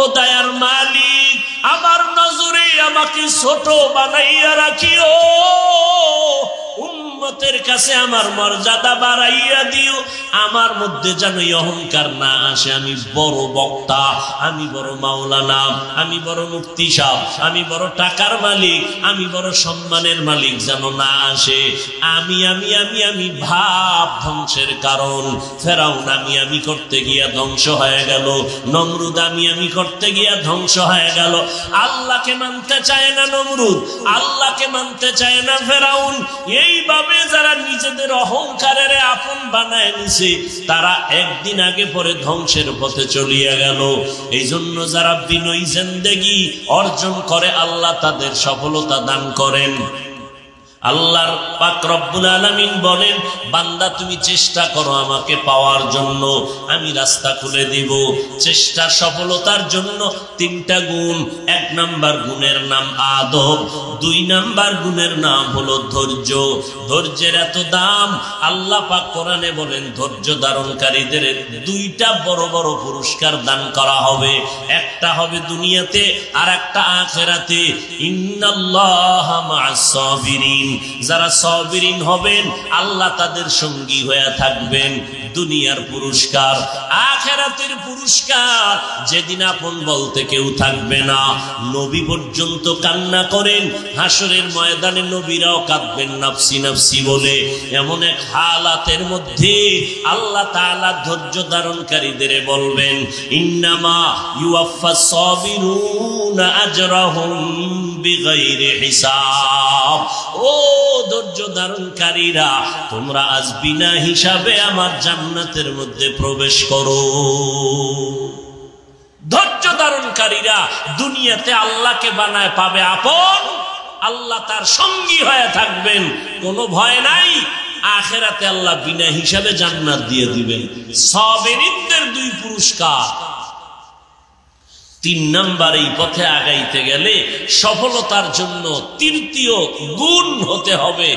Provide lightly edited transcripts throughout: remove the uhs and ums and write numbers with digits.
ও দয়ার মালিক আমার নজরে আমাকে ছোট বানাইয়া রাখিও, উম্মতের কাছে আমার মর্যাদা বাড়াইয়া দিও, আমার মধ্যে যেন অহংকার না আসে আমি বড় বক্তা, আমি বড় মাওলানা, আমি বড় মুফতি সাহেব, আমি বড় টাকার মালিক, আমি বড় সম্মানের মালিক যেন না আসে। আমি আমি আমি আমি ভাব ধ্বংসের কারণ। ফেরাউন আমি করতে গিয়া ধ্বংস হয়ে গেল, নমরুদ আমি করতে গিয়া ধ্বংস হয়ে গেল। আল্লাহকে মানতে চায় না নমরুদ, আল্লাহকে মানতে চায় না ফেরাউন। এইভাবে যারা নিজেদের অহংকারের আপন বানায় নিছে তারা একদিন আগে পরে ধ্বংসের পথে চলিয়া গেল। এই জন্য যারা বিনয়ী জিন্দেগি অর্জন করে আল্লাহ তাদের সফলতা দান করেন। আল্লাহর পাক রব্বুল আলামিন বলেন, বান্দা তুমি চেষ্টা করো আমাকে পাওয়ার জন্য, আমি রাস্তা খুলে দিব। চেষ্টা সফলতার জন্য তিনটা গুণ। এক নাম্বার গুণের নাম আদব, দুই নাম্বার গুণের নাম হলো ধৈর্য। ধৈর্যের এত দাম, আল্লাহ পাক কোরআনে বলেন ধৈর্য ধারণকারীদের দুইটা বড় বড় পুরস্কার দান করা হবে। একটা হবে দুনিয়াতে আর একটা আখিরাতে। ইন্নাল্লাহা মা'আস সাবিরিন, যারা সাবিরিন হবেন আল্লাহ তাদের সঙ্গী হয়ে থাকবেন। দুনিয়ার পুরস্কার, আখিরাতের পুরস্কার, যেদিন আপন বলতে কেউ থাকবে না। নবী পর্যন্ত কান্না করেন, হাসরের ময়দানে নবীরাও কাঁদবেন নাফসি নাফসি বলে। এমন এক হালাতের মধ্যে আল্লাহ তাআলা ধৈর্য ধারণকারীদের বলবেন, ইন্নামা ইউওয়াফাস সাবিরুনা আজরাহুম বিগাইরি হিসাব। ও ধৈর্য ধারণকারীরা, তোমরা আজ বিনা হিসাবে আমার জান্নাতের মধ্যে প্রবেশ করো। ধৈর্য ধারণকারীরা দুনিয়াতে আল্লাহকে বানায় পাবে আপন, আল্লাহ তার সঙ্গী হয়ে থাকবেন, কোনো ভয় নাই। আখিরাতে আল্লাহ বিনা হিসাবে জান্নাত দিয়ে দিবেন। সাবিরিনদের দুই পুরস্কার। তিন নাম্বার, এই পথে আগাইতে গেলে সফলতার জন্য তৃতীয় গুণ হতে হবে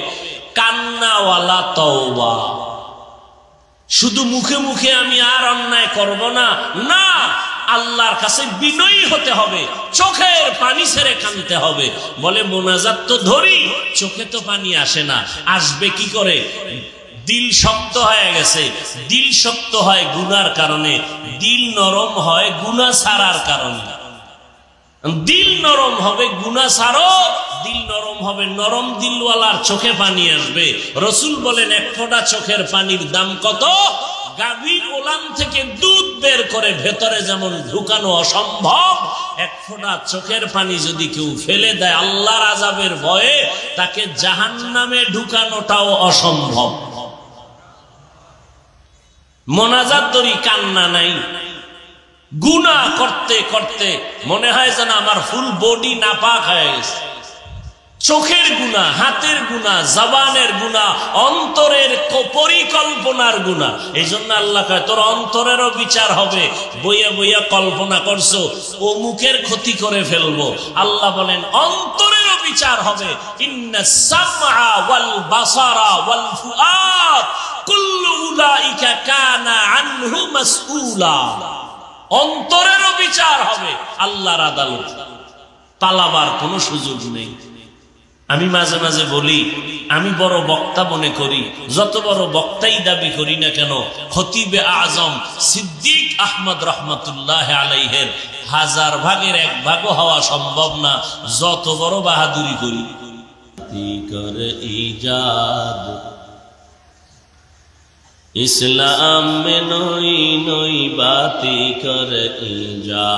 কান্নাওয়ালা তওবা। শুধু মুখে মুখে আমি আর অন্যায় করব না, না, আল্লাহর কাছে বিনয়ী হতে হবে, চোখের পানি ছেড়ে কাঁদতে হবে। বলে মোনাজাত তো ধরি, চোখে তো পানি আসে না, আসবে কি করে? দিল শক্ত হয়ে গেছে। দিল শক্ত হয় গুনার কারণে, দিল নরম হয় গুনাহ ছাড়ার কারণে। দিল নরম হবে গুনাহ ছাড়ো, দিল নরম হবে, নরম দিলওয়ালার চোখে পানি আসবে। রাসূল বলেন এক ফোঁটা চোখের পানির দাম কত? গাভীর ওলান থেকে দুধ বের করে ভেতরে যেমন ঢুকানো অসম্ভব, এক ফোঁটা চোখের পানি যদি কেউ ফেলে দেয় আল্লাহর আযাবের ভয়ে, তাকে জাহান্নামে ঢুকানোটাও অসম্ভব। মোনাজাত ধরি, কান্না নাই। গুনাহ করতে করতে মনে হয় যেন আমার ফুল বডি নাপাক হয়ে গেছে। চোখের গুনাহ, হাতের গুনাহ, জবানের গুনাহ, অন্তরের পরিকল্পনার গুনাহ। এই জন্য আল্লাহ কয় তোর অন্তরেরও বিচার হবে। বইয়া বইয়া কল্পনা করছো অমুকের ক্ষতি করে ফেলবো, আল্লাহ বলেন অন্তরেরও বিচার হবে। ইন্নাস সামআ ওয়াল বাসারা ওয়াল ফুআদ কুল্লু উলাইকা কানা আনহু মাসউলা। অন্তরেরও বিচার হবে, আল্লাহর আদালত, পালাবার কোনো সুযোগ নেই। আমি মাঝে মাঝে বলি, আমি বড় বক্তা মনে করি, যত বড় বক্তাই দাবি করি না কেন, খতিবে আজম সিদ্দিক আহমদ রহমতুল্লাহ আলাইহের 1000 ভাগের 1 ভাগও হওয়া সম্ভব না, যত বড় বাহাদুরি করি। ইসলাম में नई नई बातें कर इजाद।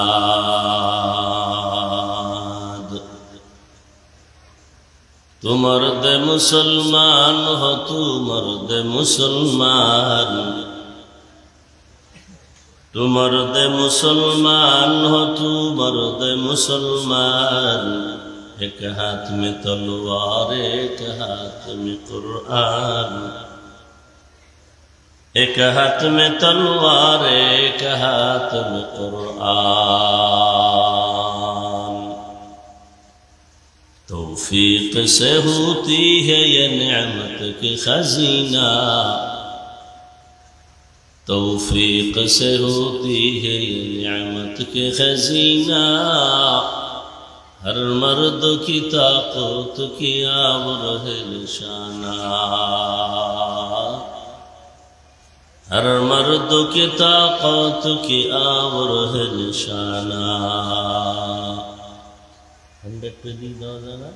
तू मर्द मुसलमान हो, तू मर्द मुसलमान, तू मर्द मुसलमान हो, तू मर्द मुसलमान। एक हाथ में तलवार, एक हाथ में कुरान, एक हाथ में तलवार, एक हाथ में कुरान। तौफीक से होती है ये नेमत की खजीना, तौफीक से होती है ये नियामत के खजीना, हर मर्द की ताकत की आवरह निशाना, हर मर्द की ताकत की आवरह निशाना। 100 पे दी दो जरा।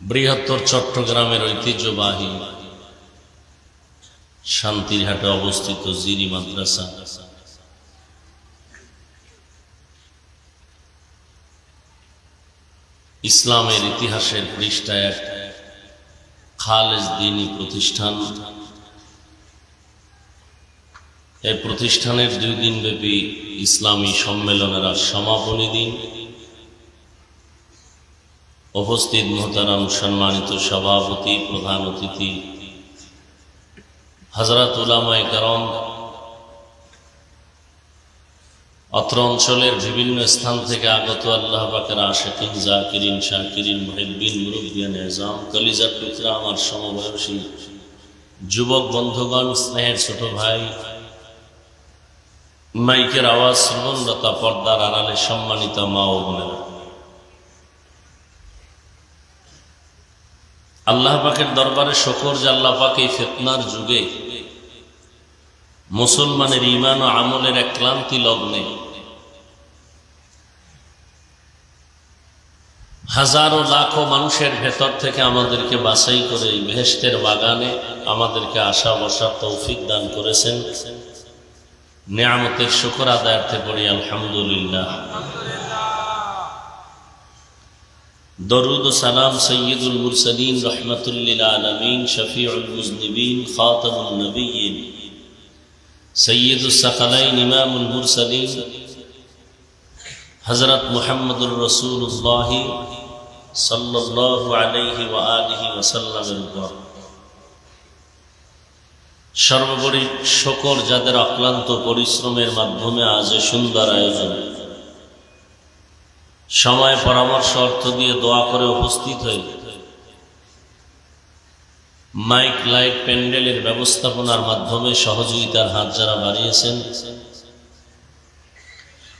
বৃহত্তর চট্টগ্রামের ঐতিহ্যবাহী শান্তিরহাটে অবস্থিত জিরি মাদ্রাসা ইসলামের ইতিহাসের পৃষ্ঠায় এক খালেজ দ্বীনি প্রতিষ্ঠান। এই প্রতিষ্ঠানের 2 দিনব্যাপী ইসলামী সম্মেলনের আজ সমাপনী দিন। উপস্থিত মোহতারাম সম্মানিত সভাপতি, প্রধান অতিথি হযরত উলামায়ে কেরাম, অত্র অঞ্চলের বিভিন্ন স্থান থেকে আগত আল্লাহ পাকের আশিকিন, জাকিরিন, শাকিরিন, মুহিব্বিন, মুরব্বিয়ান এজাম, কলিজার টুকরা আমার সমবয়সী যুবক বন্ধুগণ, স্নেহের ছোট ভাই, মাইকের আওয়াজ শ্রবণরতা পর্দার আড়ালে সম্মানিত মা ও বোনেরা, আল্লাহ পাকের দরবারে শুকর যে আল্লাহ পাক এই ফিতনার যুগে মুসলমানের ঈমান ও আমলের এক ক্লান্তি লগ্নে হাজারো লাখো মানুষের ভেতর থেকে আমাদেরকে বাছাই করে এই বেহেশতের বাগানে আমাদেরকে আসা বসার তৌফিক দান করেছেন। নিয়ামতের শুকর আদায়ার্থে পড়ি আলহামদুলিল্লাহ। दरूद सलाम सय्यदुल मुरसलीन रहमतुल लिल आलमीन शफीउल मुज़निबीन खातमुन नबिय्यीन सय्यदुस सकलैन इमामुल मुरसलीन हज़रत मुहम्मदुर रसूलुल्लाह सल्लल्लाहु अलैहि व आलिहि वसल्लमेर উপর সর্বোপরি শুকর যাদের অক্লান্ত পরিশ্রমের মাধ্যমে আজ সুন্দর আয়োজন, সময় পরামর্শ অর্থ দিয়ে দোয়া করে উপস্থিত হয়ে মাইক লাইট প্যান্ডেলের ব্যবস্থাপনার মাধ্যমে সহযোগিতার হাত যারা বাড়িয়েছেন,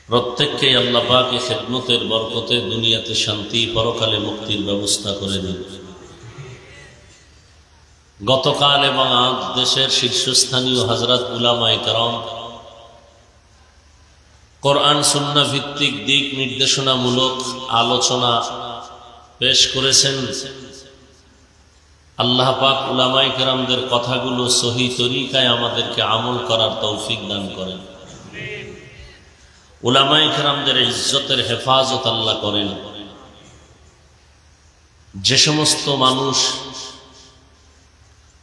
প্রত্যেককে আল্লাহ পাক এই খিদমতের বরকতে দুনিয়াতে শান্তি, পরকালে মুক্তির ব্যবস্থা করে দিন। গতকাল এবং আজ দেশের শীর্ষস্থানীয় হযরত উলামায়ে কেরাম কোরআন সুন্নাহ ভিত্তিক দিক নির্দেশনামূলক আলোচনা পেশ করেছেন। আল্লাহ পাক উলামায়ে কেরামদের কথাগুলো সহি তরিকায় আমাদেরকে আমল করার তৌফিক দান করেন। উলামায়ে কেরামদের ইজ্জতের হেফাজত আল্লাহ করেন। যে সমস্ত মানুষ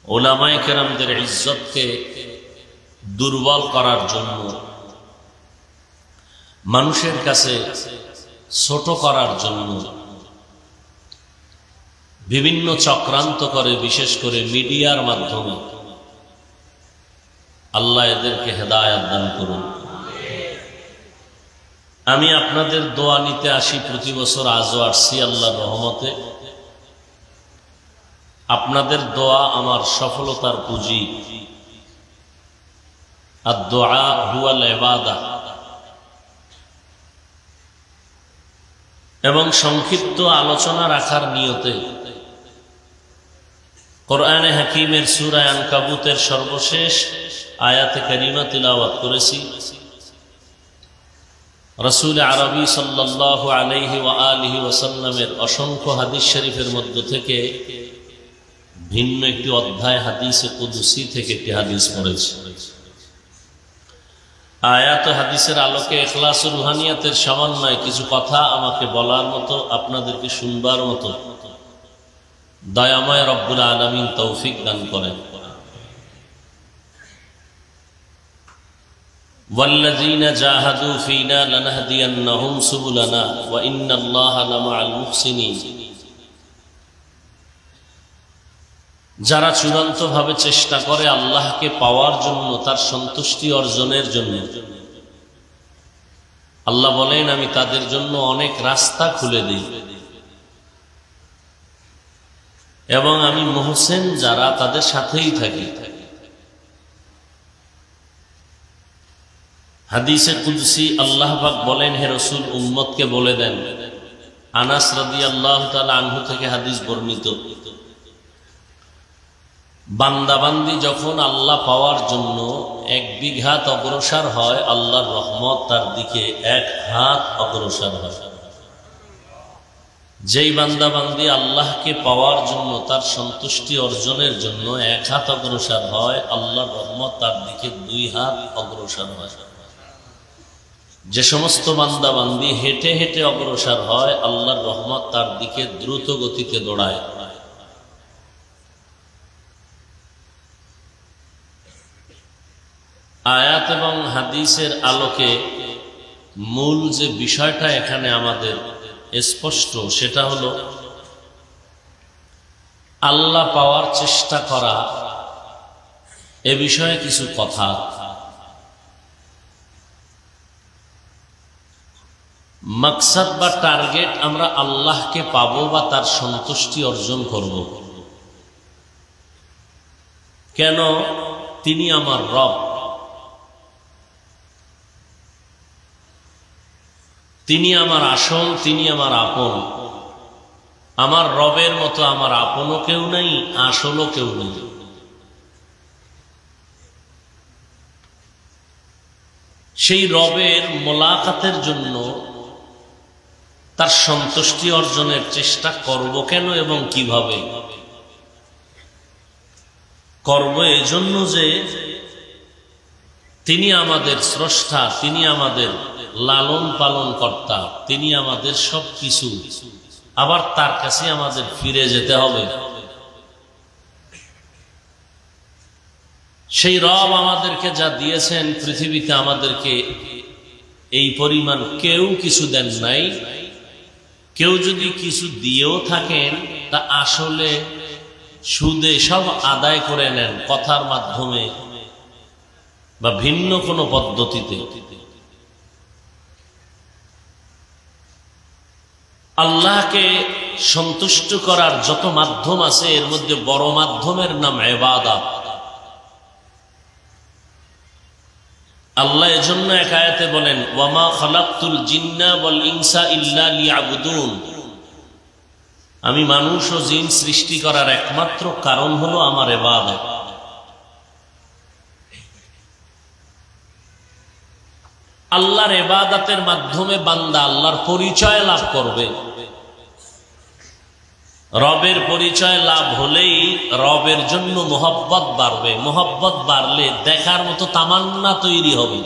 উলামায়ে কেরামদের ইজ্জতকে দুর্বল করার জন্য, মানুষের কাছে ছোট করার জন্য বিভিন্ন চক্রান্ত করে, বিশেষ করে মিডিয়ার মাধ্যমে, আল্লাহ এদেরকে হেদায়েত দান করুন। আমি আপনাদের দোয়া নিতে আসি প্রতি বছর, আজও আসছি আল্লাহর রহমতে। আপনাদের দোয়া আমার সফলতার পুঁজি। আদ-দুআ হুয়াল ইবাদাহ। এবং সংক্ষিপ্ত আলোচনা রাখার নিয়তে কোরআনে হাকিমের সূরা আনকাবুতের সর্বশেষ আয়াতে কারিমা তিলাওয়াত করেছি। রাসূল আরবি সাল্লাল্লাহু আলাইহি ওয়া আলিহি ওয়াসাল্লামের অসংখ্য হাদিস শরীফের মধ্য থেকে ভিন্ন একটি অধ্যায় হাদিসে কুদসি থেকে একটি হাদিস পড়েছি। আয়াত হাদিসের আলোকে ইখলাস ও রুহানিয়াতের সমন্বয়ে কিছু কথা আমাকে বলার মতো, আপনাদেরকে শুনবার মতো দয়াময় রব্বুল আলামিন তৌফিক দান করেন। ওয়াল্লাযীনা জাহাদু ফীনা লানাহদিয়ান্নাহুম সুবুলানা ওয়া ইন্নাল্লাহা লামাআল মুহসিনিন। যারা চূড়ান্তভাবে চেষ্টা করে আল্লাহকে পাওয়ার জন্য, তার সন্তুষ্টি অর্জনের জন্য, আল্লাহ বলেন আমি তাদের জন্য অনেক রাস্তা খুলে দিই এবং আমি মুহসিন যারা তাদের সাথেই থাকি। হাদিসে কুদসি আল্লাহ পাক বলেন, হে রাসূল উম্মতকে বলে দেন। আনাস রাদিয়াল্লাহু তাআলা আনহু থেকে হাদিস বর্ণিত, বান্দাবান্দি যখন আল্লাহ পাওয়ার জন্য 1 বিঘাত অগ্রসর হয়, আল্লাহর রহমত তার দিকে 1 হাত অগ্রসর হয়। যেই বান্দাবান্দি আল্লাহকে পাওয়ার জন্য, তার সন্তুষ্টি অর্জনের জন্য 1 হাত অগ্রসর হয়, আল্লাহর রহমত তার দিকে 2 হাত অগ্রসর হয়। যে সমস্ত বান্দাবান্দি হেঁটে হেঁটে অগ্রসর হয়, আল্লাহর রহমত তার দিকে দ্রুত গতিতে দৌড়ায়। আয়াত এবং হাদিসের আলোকে মূল যে বিষয়টা এখানে আমাদের স্পষ্ট, সেটা হলো আল্লাহ পাওয়ার চেষ্টা করা। এ বিষয়ে কিছু কথা। মাকসাদ বা টার্গেট, আমরা আল্লাহকে পাবো বা তার সন্তুষ্টি অর্জন করব। কেন? তিনি আমার রব, তিনি আমার আসল, তিনি আমার আপন। আমার রবের মতো আমার আপনও কেউ নাই, আসলও কেউ নেই। সেই রবের মোলাকাতের জন্য, তার সন্তুষ্টি অর্জনের চেষ্টা করব কেন এবং কিভাবে করব? এজন্য যে তিনি আমাদের স্রষ্টা, তিনি আমাদের লালন পালন কর্তা, তিনি আমাদের সব কিছু। আবার তার কাছে আমাদের ফিরে যেতে হবে। সেই রব আমাদেরকে যা দিয়েছেন, পৃথিবীতে আমাদেরকে এই পরিমাণ কেউ কিছু দেন নাই। কেউ যদি কিছু দিয়েও থাকেন, তা আসলে সুদে সব আদায় করে নেন, কথার মাধ্যমে বা ভিন্ন কোনো পদ্ধতিতে। আল্লাহকে সন্তুষ্ট করার যত মাধ্যম আছে, এর মধ্যে বড় মাধ্যমের নাম ইবাদত। আল্লাহ এজন্য এক আয়াতে বলেন, ওয়ামা খালাকতুল জিন্না ওয়াল ইনসা ইল্লা লিয়াবুদুন। আমি মানুষ ও জিন সৃষ্টি করার একমাত্র কারণ হলো আমার ইবাদত। আল্লাহর ইবাদতের মাধ্যমে বান্দা আল্লাহর পরিচয় লাভ করবে। রবের পরিচয় লাভ হলেই রবের জন্য মোহব্বত বাড়বে। মোহব্বত বাড়লে দেখার মতো তামান্না তৈরি হবে।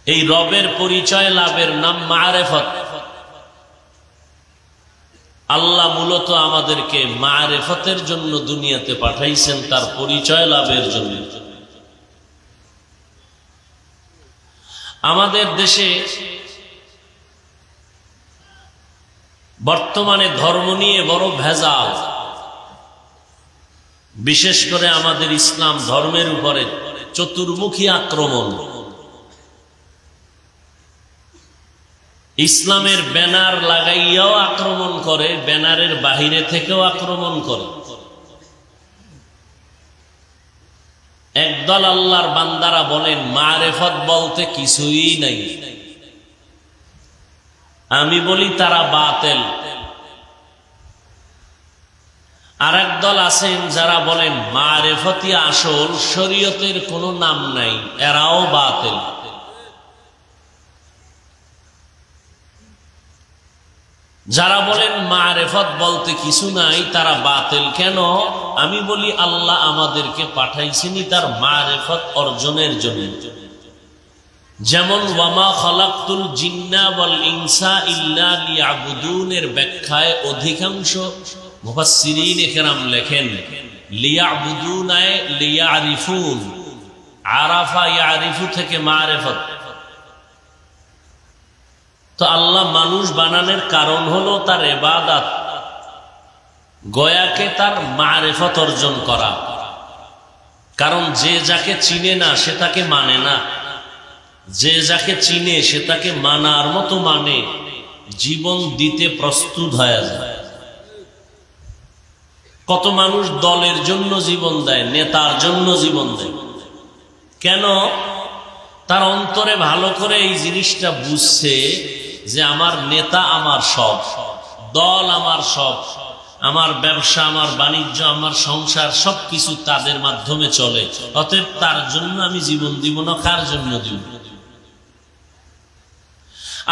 এই রবের পরিচয় লাভের নাম মারেফত। আল্লাহ মূলত আমাদেরকে মারেফতের জন্য দুনিয়াতে পাঠাইছেন, তার পরিচয় লাভের জন্য। আমাদের দেশে বর্তমানে ধর্ম নিয়ে বড় ভেজাল, বিশেষ করে আমাদের ইসলাম ধর্মের উপরে চতুর্মুখী আক্রমণ। ইসলামের ব্যানার লাগাইয়াও আক্রমণ করে, ব্যানারের বাহিরে থেকেও আক্রমণ করে। একদল আল্লাহর বান্দারা বলেন মারেফত বলতে কিছুই নাই। আমি বলি তারা বাতিল। আর একদল আছেন যারা বলেন মারেফতই আসল, শরীয়তের কোনো নাম নাই, এরাও বাতিল। যারা বলেন মারেফত বলতে কিছু নাই, তারা বাতিল। কেন? আমি বলি আল্লাহ আমাদেরকে পাঠাইছেনই তার মারেফত অর্জনের জন্য। যেমন ওয়ামা খালাকতুল জিন্না ওয়াল ইনসা ইল্লা লিয়াবুদুনের ব্যাখ্যায় অধিকাংশ মুফাসসিরিন কেরাম লেখেন লিয়াবুদুনায় লিয়ারিফুন, আরাফা ইয়ারিফু থেকে মারিফত। তো আল্লাহ মানুষ বানানোর কারণ হলো তার ইবাদত, গয়াকে তার মারিফত অর্জন করা। কারণ যে যাকে চিনে না সে তাকে মানে না, যে যাকে চিনে সে তাকে মানার মতো মানে, জীবন দিতে প্রস্তুত হয়ে যায়। কত মানুষ দলের জন্য জীবন দেয়, নেতার জন্য জীবন দেয়। কেন? তার অন্তরে ভালো করে এই জিনিসটা বুঝছে যে আমার নেতা আমার সব, দল আমার সব, আমার ব্যবসা, আমার বাণিজ্য, আমার সংসার সবকিছু তাদের মাধ্যমে চলে। অতএব তার জন্য আমি জীবন দিব না, কার জন্য দিব?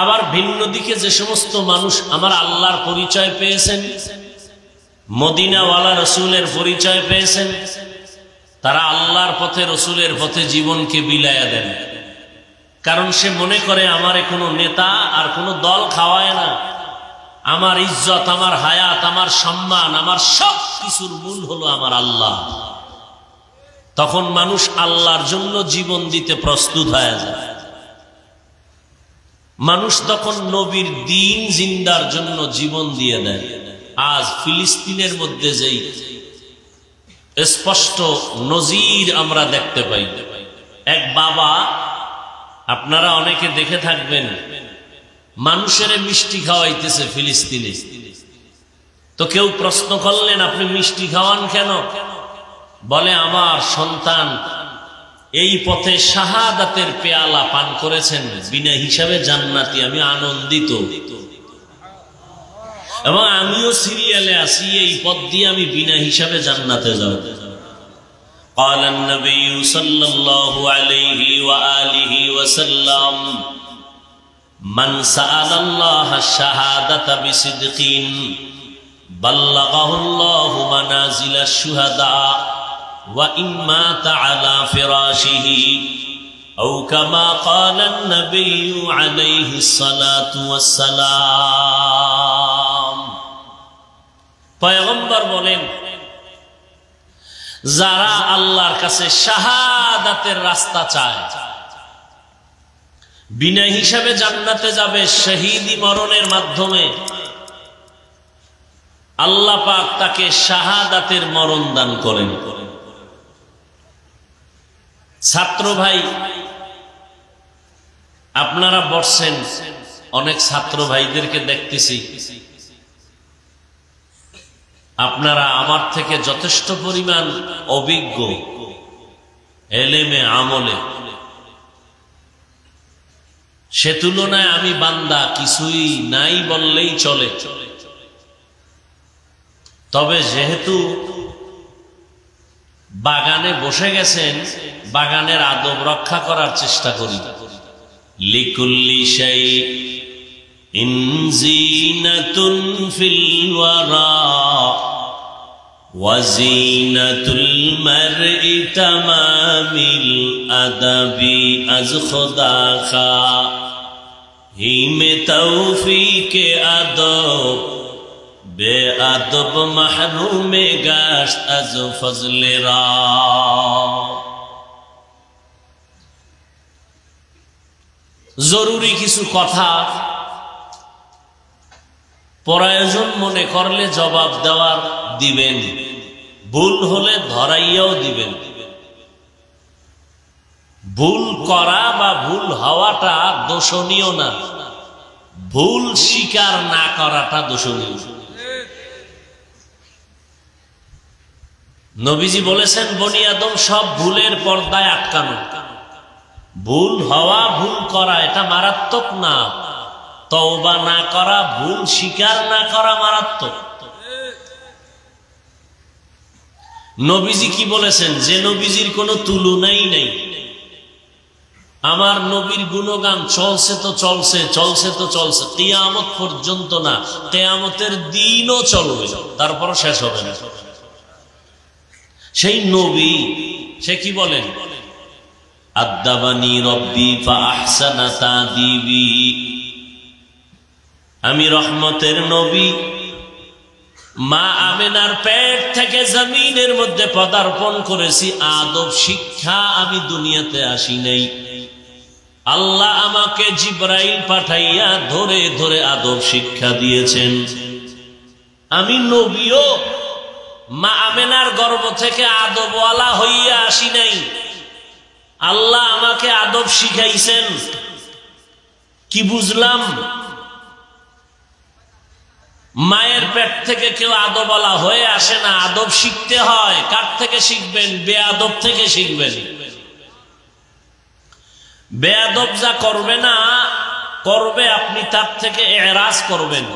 আবার ভিন্ন দিকে যে সমস্ত মানুষ আমার আল্লাহর পরিচয় পেয়েছেন, মদিনাওয়ালা রসুলের পরিচয় পেয়েছেন, তারা আল্লাহর পথে, রসুলের পথে জীবনকে বিলাইয়া দেন। কারণ সে মনে করে আমারে কোনো নেতা আর কোনো দল খাওয়ায় না, আমার ইজ্জত, আমার হায়াত, আমার সম্মান, আমার সব কিছুর মূল হলো আমার আল্লাহ। তখন মানুষ আল্লাহর জন্য জীবন দিতে প্রস্তুত হয়ে যায়। মানুষ তখন নবীর দ্বীন জিন্দার জন্য জীবন দিয়ে দেয়। আজ ফিলিস্তিনের মধ্যে যেই স্পষ্ট নজির আমরা দেখতে পাই, এক বাবা, আপনারা অনেকে দেখে থাকবেন, মানুষের মিষ্টি খাওয়াইতেছে ফিলিস্তিনে। তো কেউ প্রশ্ন করলেন, আপনি মিষ্টি খাওয়ান কেন? বলে, আমার সন্তান এই পথে শাহাদাতের পেয়ালা পান করেছেন, বিনা হিসাবে জান্নাতি, আমি আনন্দিত এবং আমিও সিরিয়ালে আছি, এই পথ দিয়ে আমি বিনা হিসাবে জান্নাতে যাব। قال النبي صلى الله عليه وآله وسلم من سأل الله الشهادة بصدق بلغه الله منازل الشهداء وإن مات على فراشه أو كما قال النبي عليه الصلاة والسلام। পয়গম্বর বলেন, যারা আল্লাহর কাছে শাহাদাতের রাস্তা চায়, বিনা হিসাবে জান্নাতে যাবে, শহীদি মরণের মাধ্যমে আল্লাহ পাক তাকে শাহাদাতের মরণ দান করেন। ছাত্র ভাই, আপনারা বসছেন, অনেক ছাত্র ভাইদেরকে দেখতেছি, আপনারা আমার থেকে যথেষ্ট পরিমাণ অভিজ্ঞ এলেমে আমলে। সে তুলনায় আমি বান্দা, কিছুই নাই বললেই চলে। তবে যেহেতু বাগানে বসে গেছেন, বাগানের আদব রক্ষা করার চেষ্টা করি। লিকুল্লি শাইইন জিনাতুন ফিল ওয়ারা ওয়া জিনাতুল মারই তামামিল আদাবি আজ খুদা খা হিমে তৌফিকে আদব বেআদব মাহরুমে গাশত আজ ফজলে রা। জরুরি কিছু কথা প্রয়োজন মনে করলে জবাব দেওয়ার দিবেন, ভুল হলে ধরাইয়াও দিবেন। ভুল করা বা ভুল হওয়াটা দোষণীয় না, ভুল স্বীকার না করাটা দোষণীয়। নবীজি বলেছেন, বনি আদম সব ভুলের পর্দায় আটকানো। ভুল হওয়া, ভুল করা এটা মারাত্মক না, তওবা না করা, ভুল স্বীকার না করা মারাত্মক। নবীজি কি বলেছেন? যে নবীজির কোনো তুলনাই নেই। আমার নবীর গুণগান চলছে তো চলছে, চলছে তো চলছে, কিয়ামত পর্যন্ত না, কিয়ামতের দিনও চলবে, তারপরও শেষ হবে না। সেই নবী, সে কি বলেন? আদাবানি রব্বি ফাআহসানা তাদিবি। আমি রহমতের নবী, মা আমেনার পেট থেকে জমিনের মধ্যে পদার্পণ করেছি, আদব শিক্ষা আমি দুনিয়াতে আসি নাই। আল্লাহ আমাকে জিবরাইল পাঠাইয়া ধরে ধরে আদব শিক্ষা দিয়েছেন। আমি নবীও মা আমেনার গর্ভ থেকে আদবওয়ালা হইয়া আসি নাই, আল্লাহ আমাকে আদব শিখাইছেন। কি বুঝলাম? মায়ের পেট থেকে কেউ আদবওয়ালা হয়ে আসে না, আদব শিখতে হয়। কার থেকে শিখবেন? বেয়াদব থেকে শিখবেন। বেয়াদব যা করবে না করবে, আপনি তার থেকে এরাজ করবেন।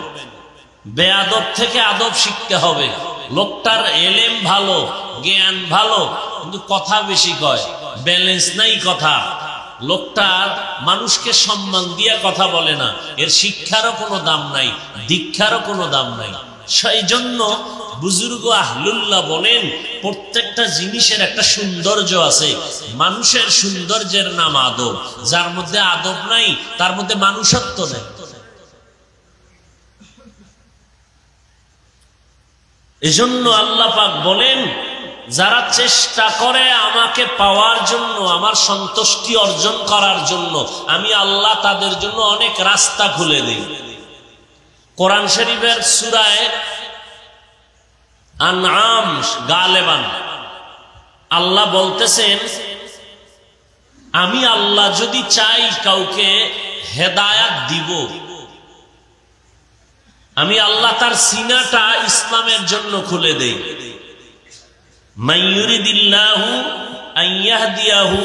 বেয়াদব থেকে আদব শিখতে হবে। লোকটার এলেম ভালো, জ্ঞান ভালো, কিন্তু কথা বেশি কয়, ব্যালেন্স নাই কথা। লোকটার মানুষকে সম্মান দিয়ে কথা বলে না, এর শিক্ষারও কোনো দাম নাই, দীক্ষারও কোনো দাম নাই। সেই জন্য বুজুর্গ আহলুল্লাহ বলেন, প্রত্যেকটা জিনিসের একটা সৌন্দর্য আছে। মানুষের সৌন্দর্যের নাম আদব। যার মধ্যে আদব নাই তার মধ্যে মানুষত্ব নেই। এজন্য আল্লাহ পাক বলেন, যারা চেষ্টা করে আমাকে পাওয়ার জন্য, আমার সন্তুষ্টি অর্জন করার জন্য, আমি আল্লাহ তাদের জন্য অনেক রাস্তা খুলে দিই। কোরআন শরীফের সূরা আনআম গালেবান আল্লাহ বলতেছেন, আমি আল্লাহ যদি চাই কাউকে হেদায়াত দিব, আমি আল্লাহ তার সিনাটা ইসলামের জন্য খুলে দেই। মাইয়ুরিদিল্লাহু আন ইয়াহদিয়াহু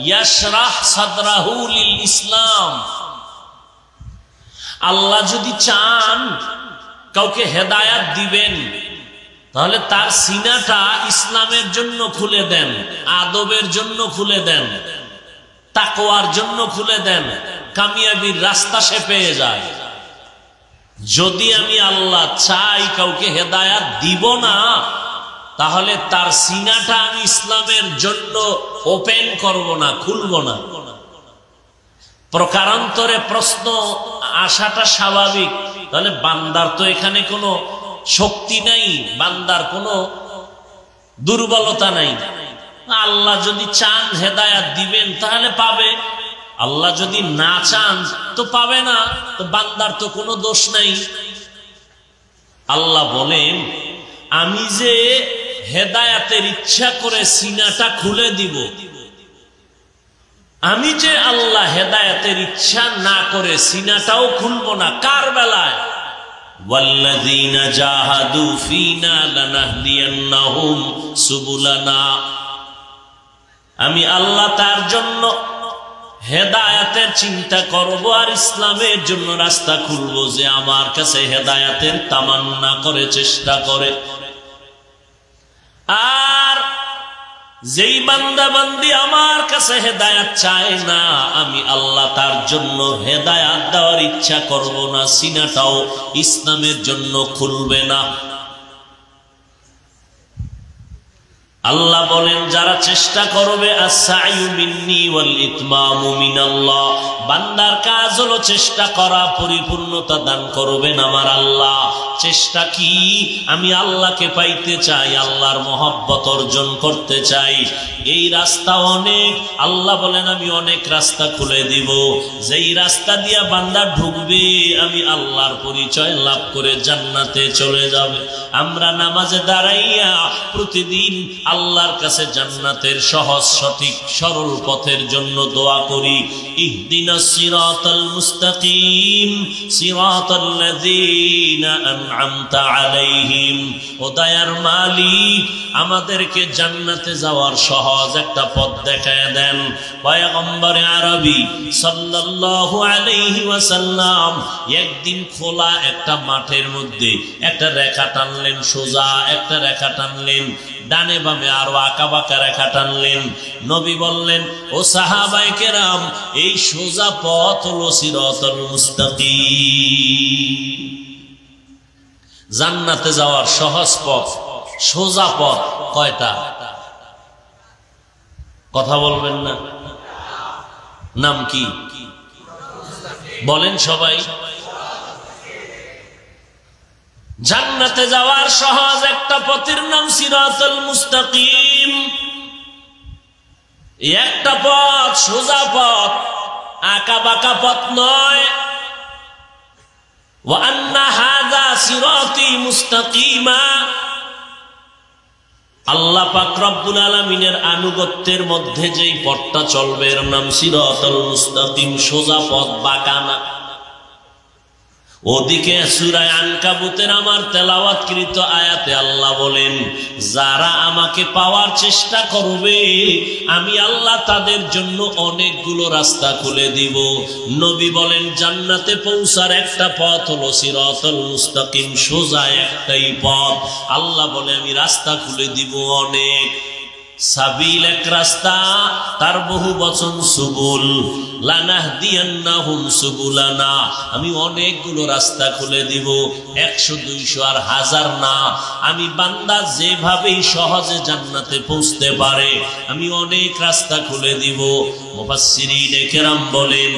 ইয়াশরাহ সাদরাহু লিল ইসলাম। আল্লাহ যদি চান কাউকে হেদায়াত দিবেন, তাহলে তার সিনাটা ইসলামের জন্য খুলে দেন, আদবের জন্য খুলে দেন, তাকওয়ার জন্য খুলে দেন, কামিয়াবির রাস্তা সে পেয়ে যায়। যদি আমি আল্লাহ চাই কাউকে হেদায়াত দিব না, তাহলে তার সিনাটা আমি ইসলামের জন্য ওপেন করব না, খুলব না। প্রকারান্তরে প্রশ্ন আসাটা স্বাভাবিক, তাহলে বান্দার তো এখানে কোনো শক্তি নাই, বান্দার কোনো দুর্বলতা নাই। আল্লাহ যদি চান হেদায়াত দিবেন তাহলে পাবে, আল্লাহ যদি না চান তো পাবে না, তো বান্দার তো কোনো দোষ নাই। আল্লাহ বলেন, আমি যে হেদায়াতের ইচ্ছা করে সিনাটা খুলে দিব, আমি যে আল্লাহ হেদায়াতের ইচ্ছা না করে সিনাটাও খুলবো না। কার বেলায়? ওয়াল্লাযীনা জাহাদু ফীনা লানাহদিয়ান্নাহুম সুবুলানা। আমি আল্লাহ তার জন্য হেদায়াতের চিন্তা করব আর ইসলামের জন্য রাস্তা খুলবো। যে আমার কাছে হেদায়াতের তামান্না করে, চেষ্টা করে। আর যেই বান্দা বান্দি আমার কাছে হেদায়াত চায় না, আমি আল্লাহ তার জন্য হেদায়াত দেওয়ার ইচ্ছা করব না, সিনাটাও ইসলামের জন্য খুলবে না। আল্লাহ বলেন, যারা চেষ্টা করবে, আস-সা'য়ু মিন্নি ওয়াল ইতমামু মিনাল্লাহ। বান্দার কাজ হলো চেষ্টা করা, পরিপূর্ণতা দান করবেন আমার আল্লাহ। চেষ্টা কি? আমি আল্লাহকে পাইতে চাই, আল্লাহর মহব্বত অর্জন করতে চাই। এই রাস্তা অনেক। আল্লাহ বলেন, আমি অনেক রাস্তা খুলে দিব। যেই রাস্তা দিয়া বান্দা ঢুকবে, আমি আল্লাহর পরিচয় লাভ করে জান্নাতে চলে যাবে। আমরা নামাজে দাঁড়াইয়া প্রতিদিন আল্লাহর কাছে জান্নাতের সহজ, সঠিক, সরল পথের জন্য দোয়া করি। ইহদিনাস সিরাতাল মুস্তাকিম সিরাতাল্লাযীনা আন'আমতা আলাইহিম। ও দয়ার মালিক, আমাদেরকে জান্নাতে যাওয়ার সহজ একটা পথ দেখায় দেন। পয়গম্বর আরবি সাল্লাল্লাহু আলাইহি ওয়াসাল্লাম একদিন খোলা একটা মাঠের মধ্যে একটা রেখা টানলেন, সোজা একটা রেখা টানলেন, ডানে বামে আরো আঁকা বাঁকা রেখা টানলেন। নবী বললেন, ও সাহাবায়ে কেরাম, এই সোজা পথ হলো সিরাতুল মুস্তাকিম। জান্নাতে যাওয়ার সহজ পথ, সোজা পথ কয়টা? কথা বলবেন না? নাম কি বলেন সবাই? জান্নাতে যাওয়ার সহজ একটা পথের নাম সিরাতুল মুস্তাকিম। একটা পথ, সোজা পথ, আঁকা বাঁকা পথ নয়। ওয়া আন্না হাযা সিরাতি মুস্তাকিমা। আল্লাহ পাক রব্বুল আলামিনের আনুগত্যের মধ্যে যেই পথটা চলবে এর নাম সিরাতুল মুস্তাকিম, সোজা পথ, বাঁকা না। ওদিকে সূরা আনকাবুতের আমার তেলাওয়াতকৃত আয়াতে আল্লাহ বলেন, যারা আমাকে পাওয়ার চেষ্টা করবে আমি আল্লাহ তাদের জন্য অনেকগুলো রাস্তা খুলে দিব। নবী বলেন, জান্নাতে পৌঁছার একটা পথ হলো সিরাতুল মুস্তাকিম, সোজা একটাই পথ। আল্লাহ বলে, আমি রাস্তা খুলে দিব অনেক। সাবিল এক রাস্তা, তার বহু বচন সুবুল। লানাহদিয়ান্নাহুম সুবুলানা, আমি অনেকগুলো রাস্তা খুলে দিব, 100 200 আর 1000 না। আমি বান্দা যেভাবেই সহজে জান্নাতে পৌঁছতে পারে আমি অনেক রাস্তা খুলে দিব। মুফাসসিরিনে কেরাম বলেন,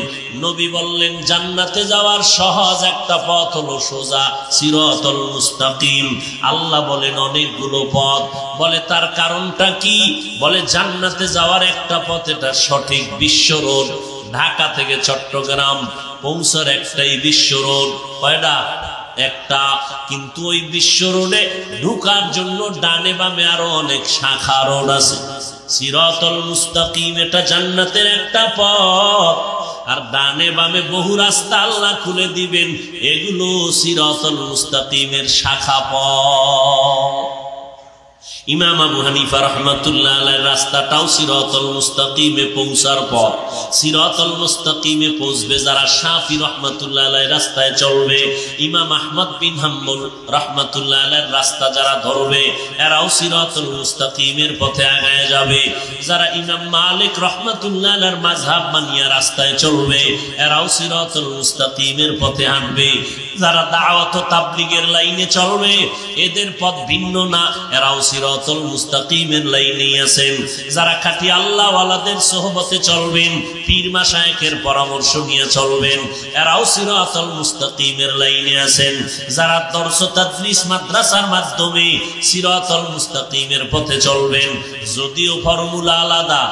নবী বললেন জান্নাতে যাওয়ার সহজ একটা পথ হলো সোজা সিরাতুল মুস্তাকিম। আল্লাহ বলেন অনেকগুলো পথ। বলে তার কারণটা কি? বলে জান্নাতে যাওয়ার একটা পথ, এটা সঠিক বিশ্ব রোড। ঢাকা থেকে চট্টগ্রাম পৌঁছার একটাই বিশ্ব রোড। কয়টা? একটা। কিন্তু ওই বিশ্ব রোডে ঢোকার জন্য ডানে বামে আরো অনেক শাখা রোড আছে। সিরাতুল মুস্তাকিম এটা জান্নাতের একটা পথ, আর ডানে বামে বহু রাস্তা আল্লাহ খুলে দিবেন, এগুলো সিরাতুল মুস্তাকিমের শাখা পথ। ইমাম আবু হানিফা রাহমাতুল্লাহ আলাইহির রাস্তাটাও সিরাতুল মুস্তাকিমে পৌঁছার পথ। সিরাতুল মুস্তাকিমে পৌঁছবে যারা শাফি রাহমাতুল্লাহ আলাইহির রাস্তায় চলবে, ইমাম আহমদ বিন হাম্বল রাহমাতুল্লাহ আলাইহির রাস্তা যারা ধরবে এরাও সিরাতুল মুস্তাকিমের পথে আগায় যাবে। যারা ইমাম মালিক রাহমাতুল্লাহ আলাইহির মাযহাব মানিয়া রাস্তায় চলবে এরাও সিরাতুল মুস্তাকিমের পথে হাঁটবে। যারা দাওয়াত ও তাবলীগের লাইনে চলবে এদের পথ ভিন্ন না, এরাও সিরাতুল মুস্তাকিমের লাইনেই আছেন। যারা খাঁটি আল্লাহ ওয়ালাদের সোহবতে চলবেন, পীর মাশায়েখের পরামর্শ নিয়ে চলবেন, এরাও সিরাতুল মুস্তাকিমের লাইনে আছেন। যারা দরস ও তাদরিস মাদ্রাসার মাধ্যমে সিরাতুল মুস্তাকিমের পথে চলবেন, যদিও ফর্মুলা আলাদা,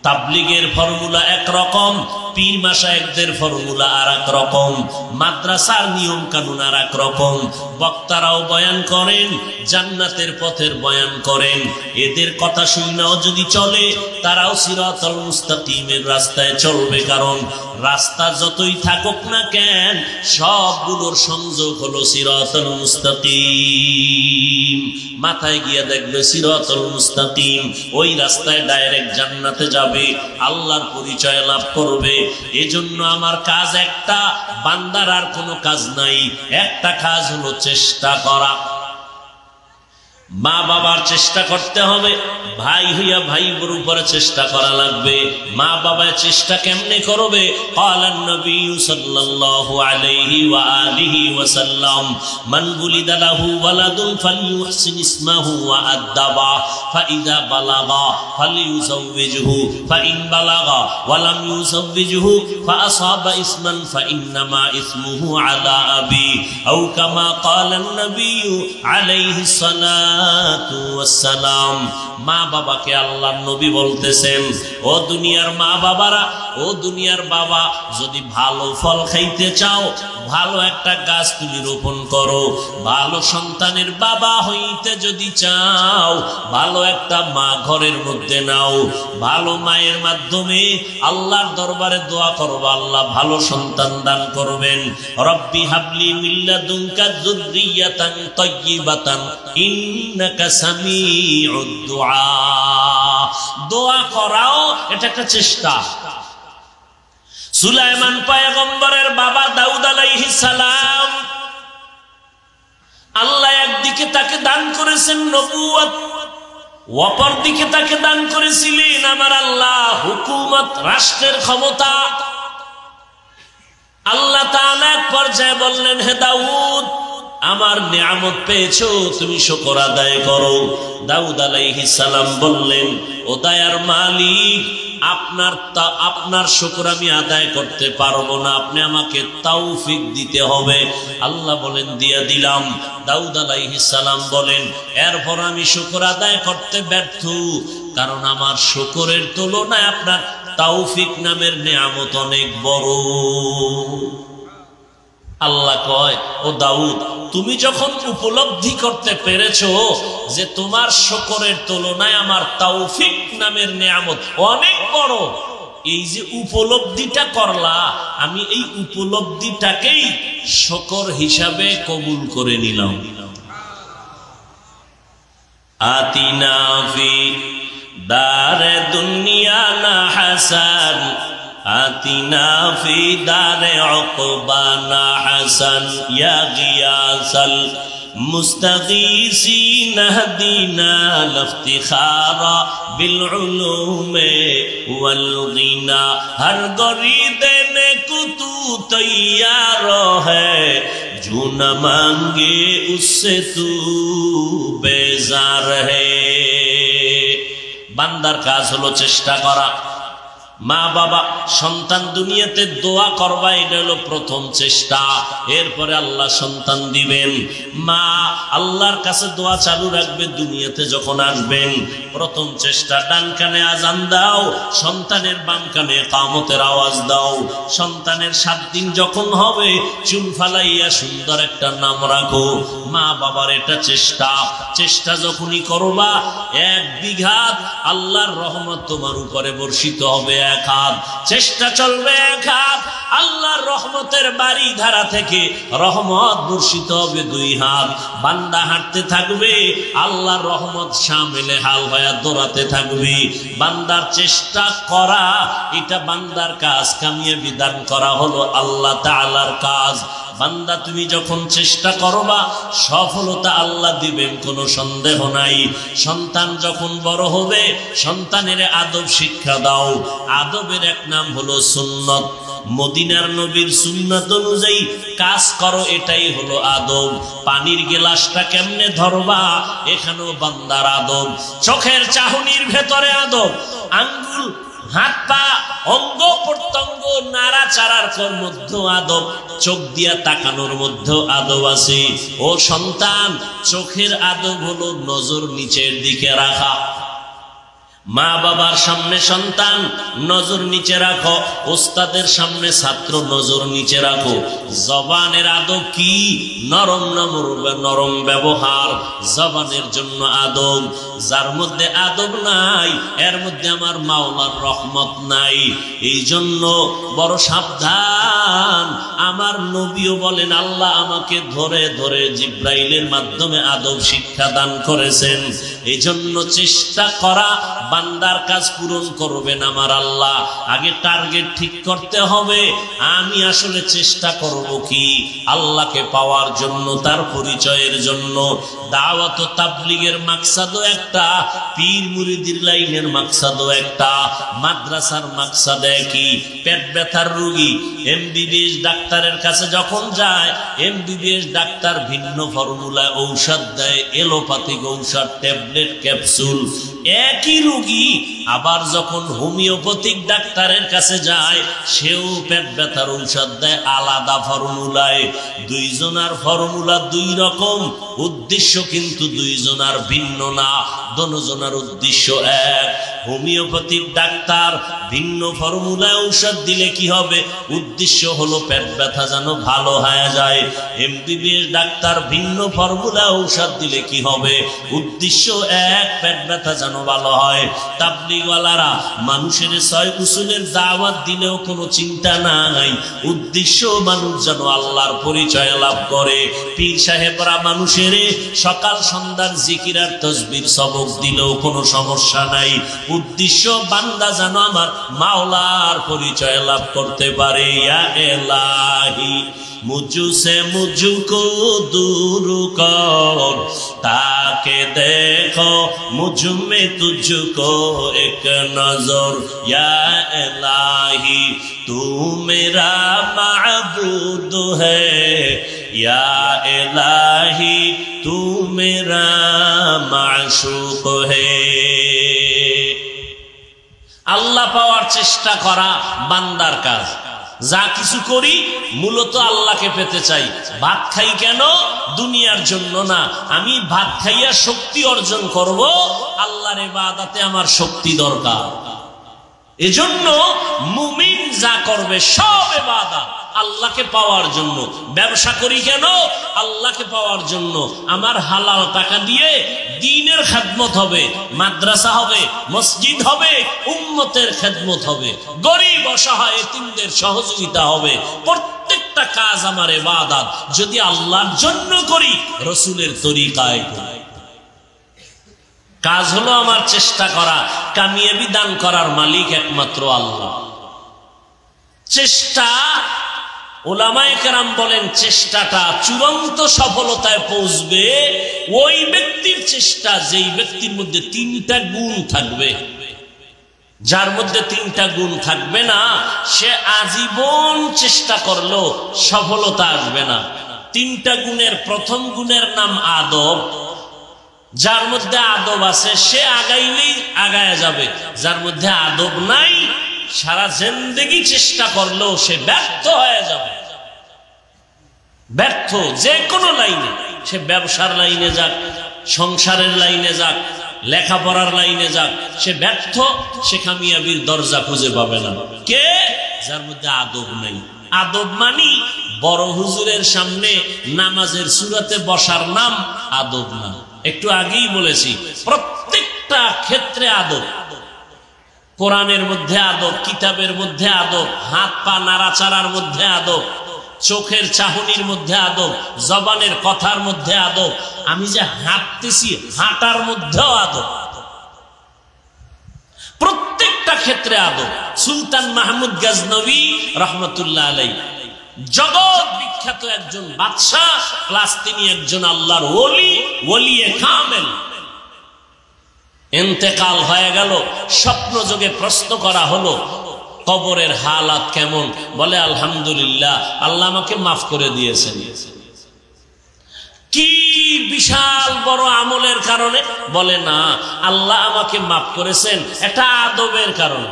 তাবলীগের ফর্মুলা একরকম, পীর মাশায়েখদের ফর্মুলা আরেক রকম, মাদ্রাসার নিয়ম কানুন আরেক রকম। বক্তারাও বয়ান করেন, জান্নাতের পথের বয়ান করেন। এদের কথা শুনেও যদি চলে তারাও সিরাতুল মুস্তাকিমের রাস্তায় চলবে, কারণ রাস্তা যতই থাকুক না কেন সবগুলোর সংযোগ হলো সিরাতুল মুস্তাকিম। মাথায় গিয়ে দেখবে সিরাতুল মুস্তাকিম, ওই রাস্তায় ডাইরেক্ট জান্নাতে যাবে, আল্লাহর পরিচয় লাভ করবে। এজন্য আমার কাজ একটা, বান্দার আর কোনো কাজ নাই। একটা কাজ হলো চেষ্টা করা। মা বাবার চেষ্টা করতে হবে, ভাই হইয়া ভাই বোর উপরে চেষ্টা করা লাগবে। মা বাবার চেষ্টা কেমনে করবে? ক্বালান নবী সাল্লাল্লাহু আলাইহি ওয়া আলিহি ওয়াসাল্লাম, মান বুলিদা লাহু ওয়ালাদুন ফালইউহসিন ইসমাহু ওয়া আদাবা, ফাইদা বালাগা ফালইউযাওবিজহু, ফাইন বালাগা ওয়া লাম ইউযাওবিজহু ফাআসাবা ইসমান ফাইন্নামা ইসমুহু আলা আবি, আও কামা ক্বালান নবী আলাইহিস সালাতু ওয়াস সালাম। মা বাবাকে আল্লাহর নবী বলতেছেন, ও দুনিয়ার মা বাবারা, ও দুনিয়ার বাবা, যদি ভালো ফল খাইতে চাও ভালো একটা গাছ তুমি রোপণ করো। ভালো সন্তানের বাবা হইতে যদি চাও ভালো একটা মা ঘরের মধ্যে নাও। ভালো মায়ের মাধ্যমে আল্লাহর দরবারে দোয়া করবা, আল্লাহ ভালো সন্তান দান করবেন। রব্বি হাবলি মিন লাদুনকা যুররিয়াতান তাইয়্যিবাতান ইন্নাকা সামিউদ দুআ। দোয়া করাও এটা একটা চেষ্টা। সুলাইমান পয়গম্বরের বাবা দাউদ আলাইহিস সালাম, আল্লাহ একদিকে তাকে দান করেছেন নবুয়ত, অপর দিকে তাকে দান করেছিলেন আমার আল্লাহ হুকুমত, রাষ্ট্রের ক্ষমতা। আল্লাহ তাআলা এক পর্যায়ে বললেন, হে দাউদ, আমার নিয়ামত পেয়েছো, তুমি শুকর আদায় করো। দাউদ আলাইহিস সালাম বললেন, ও দয়ার মালিক, আপনার শুকর আমি আদায় করতে পারবো না, আপনি আমাকে তৌফিক দিতে হবে। আল্লাহ বলেন দিয়া দিলাম। দাউদ আলাইহিস সালাম বলেন এরপর আমি শুকর আদায় করতে ব্যর্থ, কারণ আমার শুকরের তুলনায় আপনার তৌফিক নামের নিয়ামত অনেক বড়। আল্লাহ কয় ও দাউদ, তুমি যখন উপলব্ধি করতে পেরেছো যে তোমার শুকরের তুলনায় আমার তৌফিক নামের নিয়ামত অনেক বড়, এই যে উপলব্ধিটা করলা, আমি এই উপলব্ধিটাকেই শুকর হিসাবে কবুল করে নিলাম। আতিনা ফি দারে দুনিয়া না হাসান, আতিনা ফি দারে উকবা না হাসান, ইয়া গিয়াসাল মুস্তাগীসিন হদিনা লফতিখারা বিল উলুমে ওয়াল গিনা, হর গরিদে নে কুতু তৈয়ার হ্যায় जो न मांगे उससे तू बेजार है। বান্দার কাজ হলো চেষ্টা করা। মা বাবা সন্তান দুনিয়াতে দোয়া করবা, এটা হলো প্রথম চেষ্টা। এরপরে আল্লাহ সন্তান দিবেন। মা আল্লাহর কাছে দোয়া চালু রাখবে। দুনিয়াতে যখন আসবেন প্রথম চেষ্টা, ডান কানে আজান দাও, সন্তানের বাম কানে কামতের আওয়াজ দাও। সন্তানের 7 দিন যখন হবে চুল ফালাইয়া সুন্দর একটা নাম রাখো। মা বাবার এটা চেষ্টা। চেষ্টা যখনই করবা 1 বিঘাত আল্লাহর রহমত তোমার উপরে বর্ষিত হবে 1 হাত। চেষ্টা চলবে 1 হাত, আল্লাহর রহমতের বাড়ি ধারা থেকে রহমত বর্ষিত হবে 2 হাত। বান্দা হাঁটতে থাকবে, আল্লাহর রহমত শামিলে হাল হয়ে দৌড়াতে থাকবে। বান্দার চেষ্টা করা এটা বান্দার কাজ, কামিয়াবি দান করা হলো আল্লাহ তাআলার কাজ। বান্দা তুমি যখন চেষ্টা করবা সফলতা আল্লাহ দিবেন, কোনো সন্দেহ নাই। সন্তান যখন বড় হবে সন্তানের আদব শিক্ষা দাও। আদবের এক নাম হলো সুন্নত। মদিনার নবীর সুন্নাত অনুযায়ী কাজ করো, এটাই হলো আদব। পানির গ্লাসটা কেমনে ধরবা, এখানেও বান্দার আদব। চোখের চাহনির ভেতরে আদব। আঙ্গুল হাত পা অঙ্গ প্রত্যঙ্গ নাড়াচাড়ার মধ্যে আদব। চোখ দিয়া তাকানোর মধ্যে আদব আছে। ও সন্তান, চোখের আদব হলো নজর নিচের দিকে রাখা। মা বাবার সামনে সন্তান নজর নিচে রাখো, ওস্তাদের সামনে ছাত্র নজর নিচে রাখো। জবানের আদব কি? নরম ব্যবহার জবানের জন্য আদব। যার মধ্যে আদব নাই এর মধ্যে আমার মাওলার রহমত নাই। এই জন্য বড় সাবধান। আমার নবীও বলেন আল্লাহ আমাকে ধরে ধরে জিব্রাইলের মাধ্যমে আদব শিক্ষা দান করেছেন। এই জন্য চেষ্টা করা, বান্দার কাজ পূরণ করবেন আমার আল্লাহ। আগে টার্গেট ঠিক করতে হবে, আমি আসলে চেষ্টা করব কি আল্লাহকে পাওয়ার জন্য, তার পরিচয়ের জন্য। দাওয়াত ও তাবলীগের মাকসাদও একটা, পীর মুরিদির লাইনের মাকসাদও একটা, মাদ্রাসার মাকসাদ একই। পেট ব্যথার রোগী এমবিবিএস ডাক্তারের কাছে যখন যায়, এমবিবিএস ডাক্তার ভিন্ন ফর্মুলায় ঔষধ দেয়, এলোপ্যাথিক ঔষধ, ট্যাবলেট, ক্যাপসুল, একই রোগী। আবার যখন হোমিওপ্যাথিক ডাক্তারের কাছে যায়, সেও পেট ব্যথার ঔষধ দেয় আলাদা ফর্মুলায়। 2 জনার ফর্মুলা 2 রকম, উদ্দেশ্য কিন্তু 2 জনার ভিন্ন না, দোনোজনার উদ্দেশ্য এক। হোমিওপ্যাথিক ডাক্তার ভিন্ন ফর্মুলায় ঔষধ দিলে কি হবে? উদ্দেশ্য হলো পেট ব্যথা যেন ভালো হয়ে যায়। এমবিবিএস ডাক্তার ভিন্ন ফর্মুলায় ঔষধ দিলে কি হবে? উদ্দেশ্য এক, পেট ব্যথা যেন ভালো হয়। তাবলীগওয়ালারা মানুষের 6 উসুলের দাওয়াত দিলেও কোনো চিন্তা নাই, উদ্দেশ্য মানুষ যেন আল্লাহর পরিচয় লাভ করে। পীর সাহেবরা মানুষের সকাল সন্ধ্যার জিকির আর তাসবির সবক দিলেও কোনো সমস্যা নাই, উদ্দেশ্য বান্দা যেন আমার মাওলার পরিচয় লাভ করতে পারে। ইয়া ইলাহি मुझसे मुझको दूर कर, ताके देखो मुझ में तुझको एक नजर। या इलाही तू मेरा माबूद है, या इलाही तू मेरा माशूक है। আল্লাহ পাওয়ার চেষ্টা করা বান্দার কাজ। যা কিছু করি মূলত আল্লাহকে পেতে চাই। ভাত খাই কেন? দুনিয়ার জন্য না। আমি ভাত খাইয়া শক্তি অর্জন করব, আল্লাহর ইবাদতে আমার শক্তি দরকার। এজন্য মুমিন যা করবে সব ইবাদত আল্লাহকে পাওয়ার জন্য। ব্যবসা করি কেন? আল্লাহকে পাওয়ার জন্য। আমার হালাল টাকা দিয়ে দ্বীনের খেদমত হবে, মাদ্রাসা হবে, মসজিদ হবে, উম্মতের খেদমত হবে, গরিব অসহায় এতিমদের সহযোগিতা হবে। প্রত্যেকটা কাজ আমার ইবাদত যদি আল্লাহর জন্য করি, রাসূলের তরিকায় করি। কাজ হলো আমার চেষ্টা করা। কামিয়াবি দান করার মালিক একমাত্র আল্লাহ। চেষ্টা, উলামায়ে কেরাম বলেন, চেষ্টাটা চূড়ান্ত সফলতায় পৌঁছবে ওই ব্যক্তির চেষ্টা যেই ব্যক্তির মধ্যে তিনটা গুণ থাকবে। যার মধ্যে তিনটা গুণ থাকবে না, সে আজীবন চেষ্টা করলেও সফলতা আসবে না। তিনটা গুণের প্রথম গুণের নাম আদব। যার মধ্যে আদব আছে সে আগাইলেই আগায় যাবে। যার মধ্যে আদব নাই, সারা জিন্দেগি চেষ্টা করলেও সে ব্যর্থ হয়ে যাবে। ব্যর্থ যে কোনো লাইনে, সে ব্যবসার লাইনে যাক, সংসারের লাইনে যাক, লেখাপড়ার লাইনে যাক, সে ব্যর্থ। সে কামিয়াবির দরজা খুঁজে পাবে না। কে? যার মধ্যে আদব নাই। আদব মানি বড় হুজুরের সামনে নামাজের সূরাতে বসার নাম আদব না। একটু আগেই বলেছি, প্রত্যেকটা ক্ষেত্রে আদব। কোরআনের মধ্যে আদব, কিতাবের মধ্যে আদব, হাত পা নাড়াচাড়ার মধ্যে আদব, চোখের চাহনির মধ্যে আদব, জবানের কথার মধ্যে আদব, আমি যে হাঁটতেছি হাঁটার মধ্যেও আদব। প্রত্যেকটা ক্ষেত্রে আদব। সুলতান মাহমুদ গজনবী রহমতুল্লাহ আলাইহি জগৎ বিখ্যাত একজন বাদশা, প্লাস তিনি একজন আল্লাহর ওলি, ওলিয়ে কামেল। ইন্তেকাল হয়ে গেল। স্বপ্ন যোগে প্রশ্ন করা হলো, কবরের হালাত কেমন? বলে আলহামদুলিল্লাহ, আল্লাহ আমাকে মাফ করে দিয়েছেন। কি বিশাল বড় আমলের কারণে? বলে না, আল্লাহ আমাকে মাফ করেছেন একটা আদবের কারণে।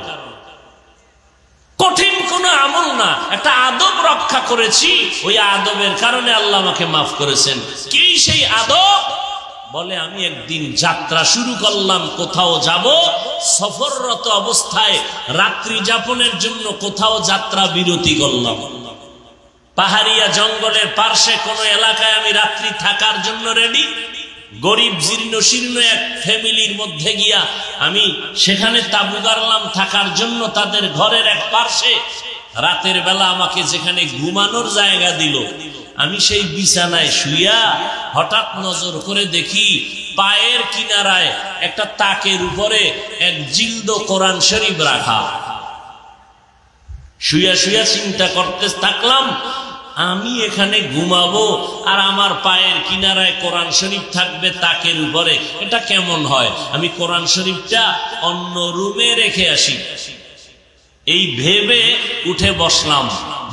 কঠিন কোন আমল না, একটা আদব রক্ষা করেছি, ওই আদবের কারণে আল্লাহ আমাকে মাফ করেছেন। কি সেই আদব? বলে আমি একদিন যাত্রা শুরু করলাম, কোথাও যাব, সফররত অবস্থায় রাত্রি যাপনের জন্য কোথাও যাত্রা বিরতি করলাম। পাহাড়িয়া জঙ্গলের পার্শ্বে কোন এলাকায় আমি রাত্রি থাকার জন্য রেডি। গরিব জীর্ণ শীর্ণ এক ফ্যামিলির মধ্যে গিয়া আমি সেখানে তাবু গাড়লাম থাকার জন্য, তাদের ঘরের এক পার্শ্বে। রাতের বেলা আমাকে যেখানে ঘুমানোর জায়গা দিল, আমি সেই বিছানায় শুইয়া হঠাৎ নজর করে দেখি পায়ের কিনারায় একটা তাকের উপরে এক জিলদ কোরআন শরীফ রাখা। শুইয়া শুইয়া চিন্তা করতে থাকলাম, আমি এখানে ঘুমাবো আর আমার পায়ের কিনারায় কোরআন শরীফ থাকবে তাকের উপরে, এটা কেমন হয়? আমি কোরআন শরীফটা অন্য রুমে রেখে আসি। এই ভেবে উঠে বসলাম,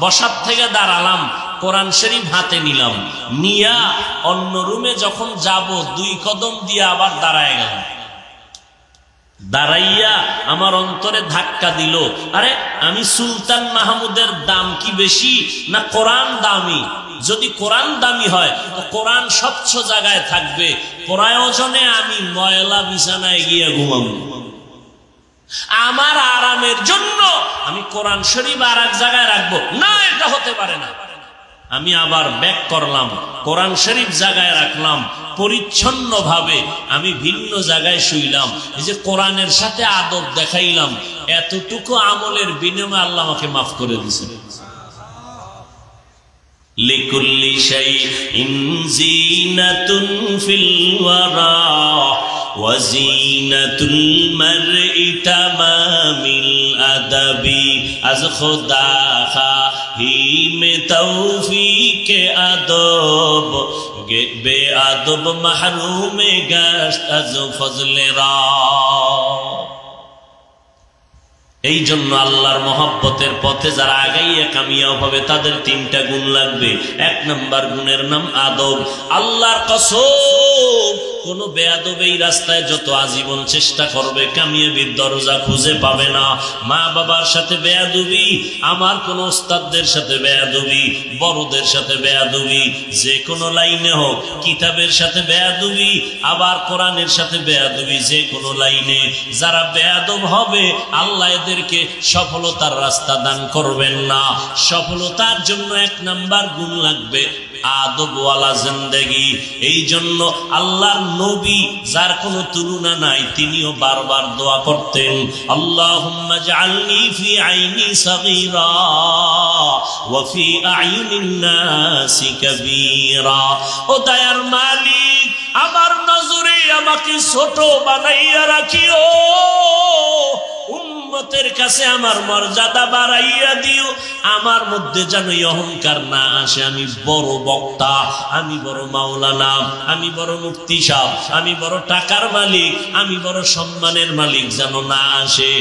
বসার থেকে দাঁড়ালাম, কোরআন শরীফ হাতে নিলাম, নিয়া অন্য রুমে যখন যাব 2 কদম দিয়ে আবার দাঁড়ায় গেলাম। দাঁড়াইয়া আমার অন্তরে ধাক্কা দিল, আরে আমি সুলতান মাহমুদের দাম কি বেশি না কোরআন দামি? যদি কোরআন দামি হয় তো কোরআন স্বচ্ছ জায়গায় থাকবে, প্রয়োজনে আমি ময়লা বিছানায় গিয়ে ঘুমাবো। আমার আরামের জন্য আমি কোরআন শরীফ আর এক জায়গায় রাখবো না, এটা হতে পারে না। আমি আবার ব্যাক করলাম, কোরআন শরীফ জায়গায় রাখলাম, পরিচ্ছন্ন ভাবে আমি ভিন্ন জায়গায় শুইলাম। এই যে কোরআনের সাথে আদব দেখাইলাম, এতটুকু আমলের বিনিময়ে আল্লাহ আমাকে মাফ করে দিয়েছেন। লিকুল্লি শাইইন জিনাতুন ফিল ওয়ারা ওয়া জিনাতুল মারই তামামিল আদাবি আজ খুদা খাহিমে তৌফিকে আদব বে আদব মাহরুমে গাশত আজ ফজলে রা। এই জন্য আল্লাহর মহব্বতের পথে যারা আগাইয়া কামিয়াব হবে তাদের 3টা গুণ লাগবে। 1 নম্বর গুণের নাম আদব। আল্লাহর কসম, কোন বেয়াদব এই রাস্তায় যত আজীবন চেষ্টা করবে কামিয়াবির দরজা খুঁজে পাবে না। মা বাবার সাথে বেয়াদবি, আমার কোন ওস্তাদদের সাথে বেয়াদবি, বড়দের সাথে বেয়াদবি, যে কোনো লাইনে হোক, কিতাবের সাথে বেয়াদবি, আবার কোরআনের সাথে বেয়াদবি, যে কোনো লাইনে যারা বেয়াদব হবে আল্লাহ এদেরকে সফলতার রাস্তা দান করবেন না। সফলতার জন্য 1 নাম্বার গুণ লাগবে আদবওয়ালা জিন্দেগি। এই জন্য আল্লাহর নবী যার কোনো তুলনা নাই তিনিও বারবার দোয়া করতেন, আল্লাহুম্মা জাআলনি ফি আইনি সাগীরা ওয়া ফি আয়ুনিন নাসি কাবীরা। ও দয়ার মালিক, আমার নজরে আমাকে ছোট বানাইয়া রাখিও, উম্মতের কাছে আমার মর্যাদা বাড়াইয়া দিও, আমার মধ্যে যেন অহংকার না আসে আমি বড় বক্তা, আমি বড় মাওলানা, আমি বড় মুফতি সাহেব, আমি বড় টাকার মালিক, আমি বড় সম্মানের মালিক যেন না আসে।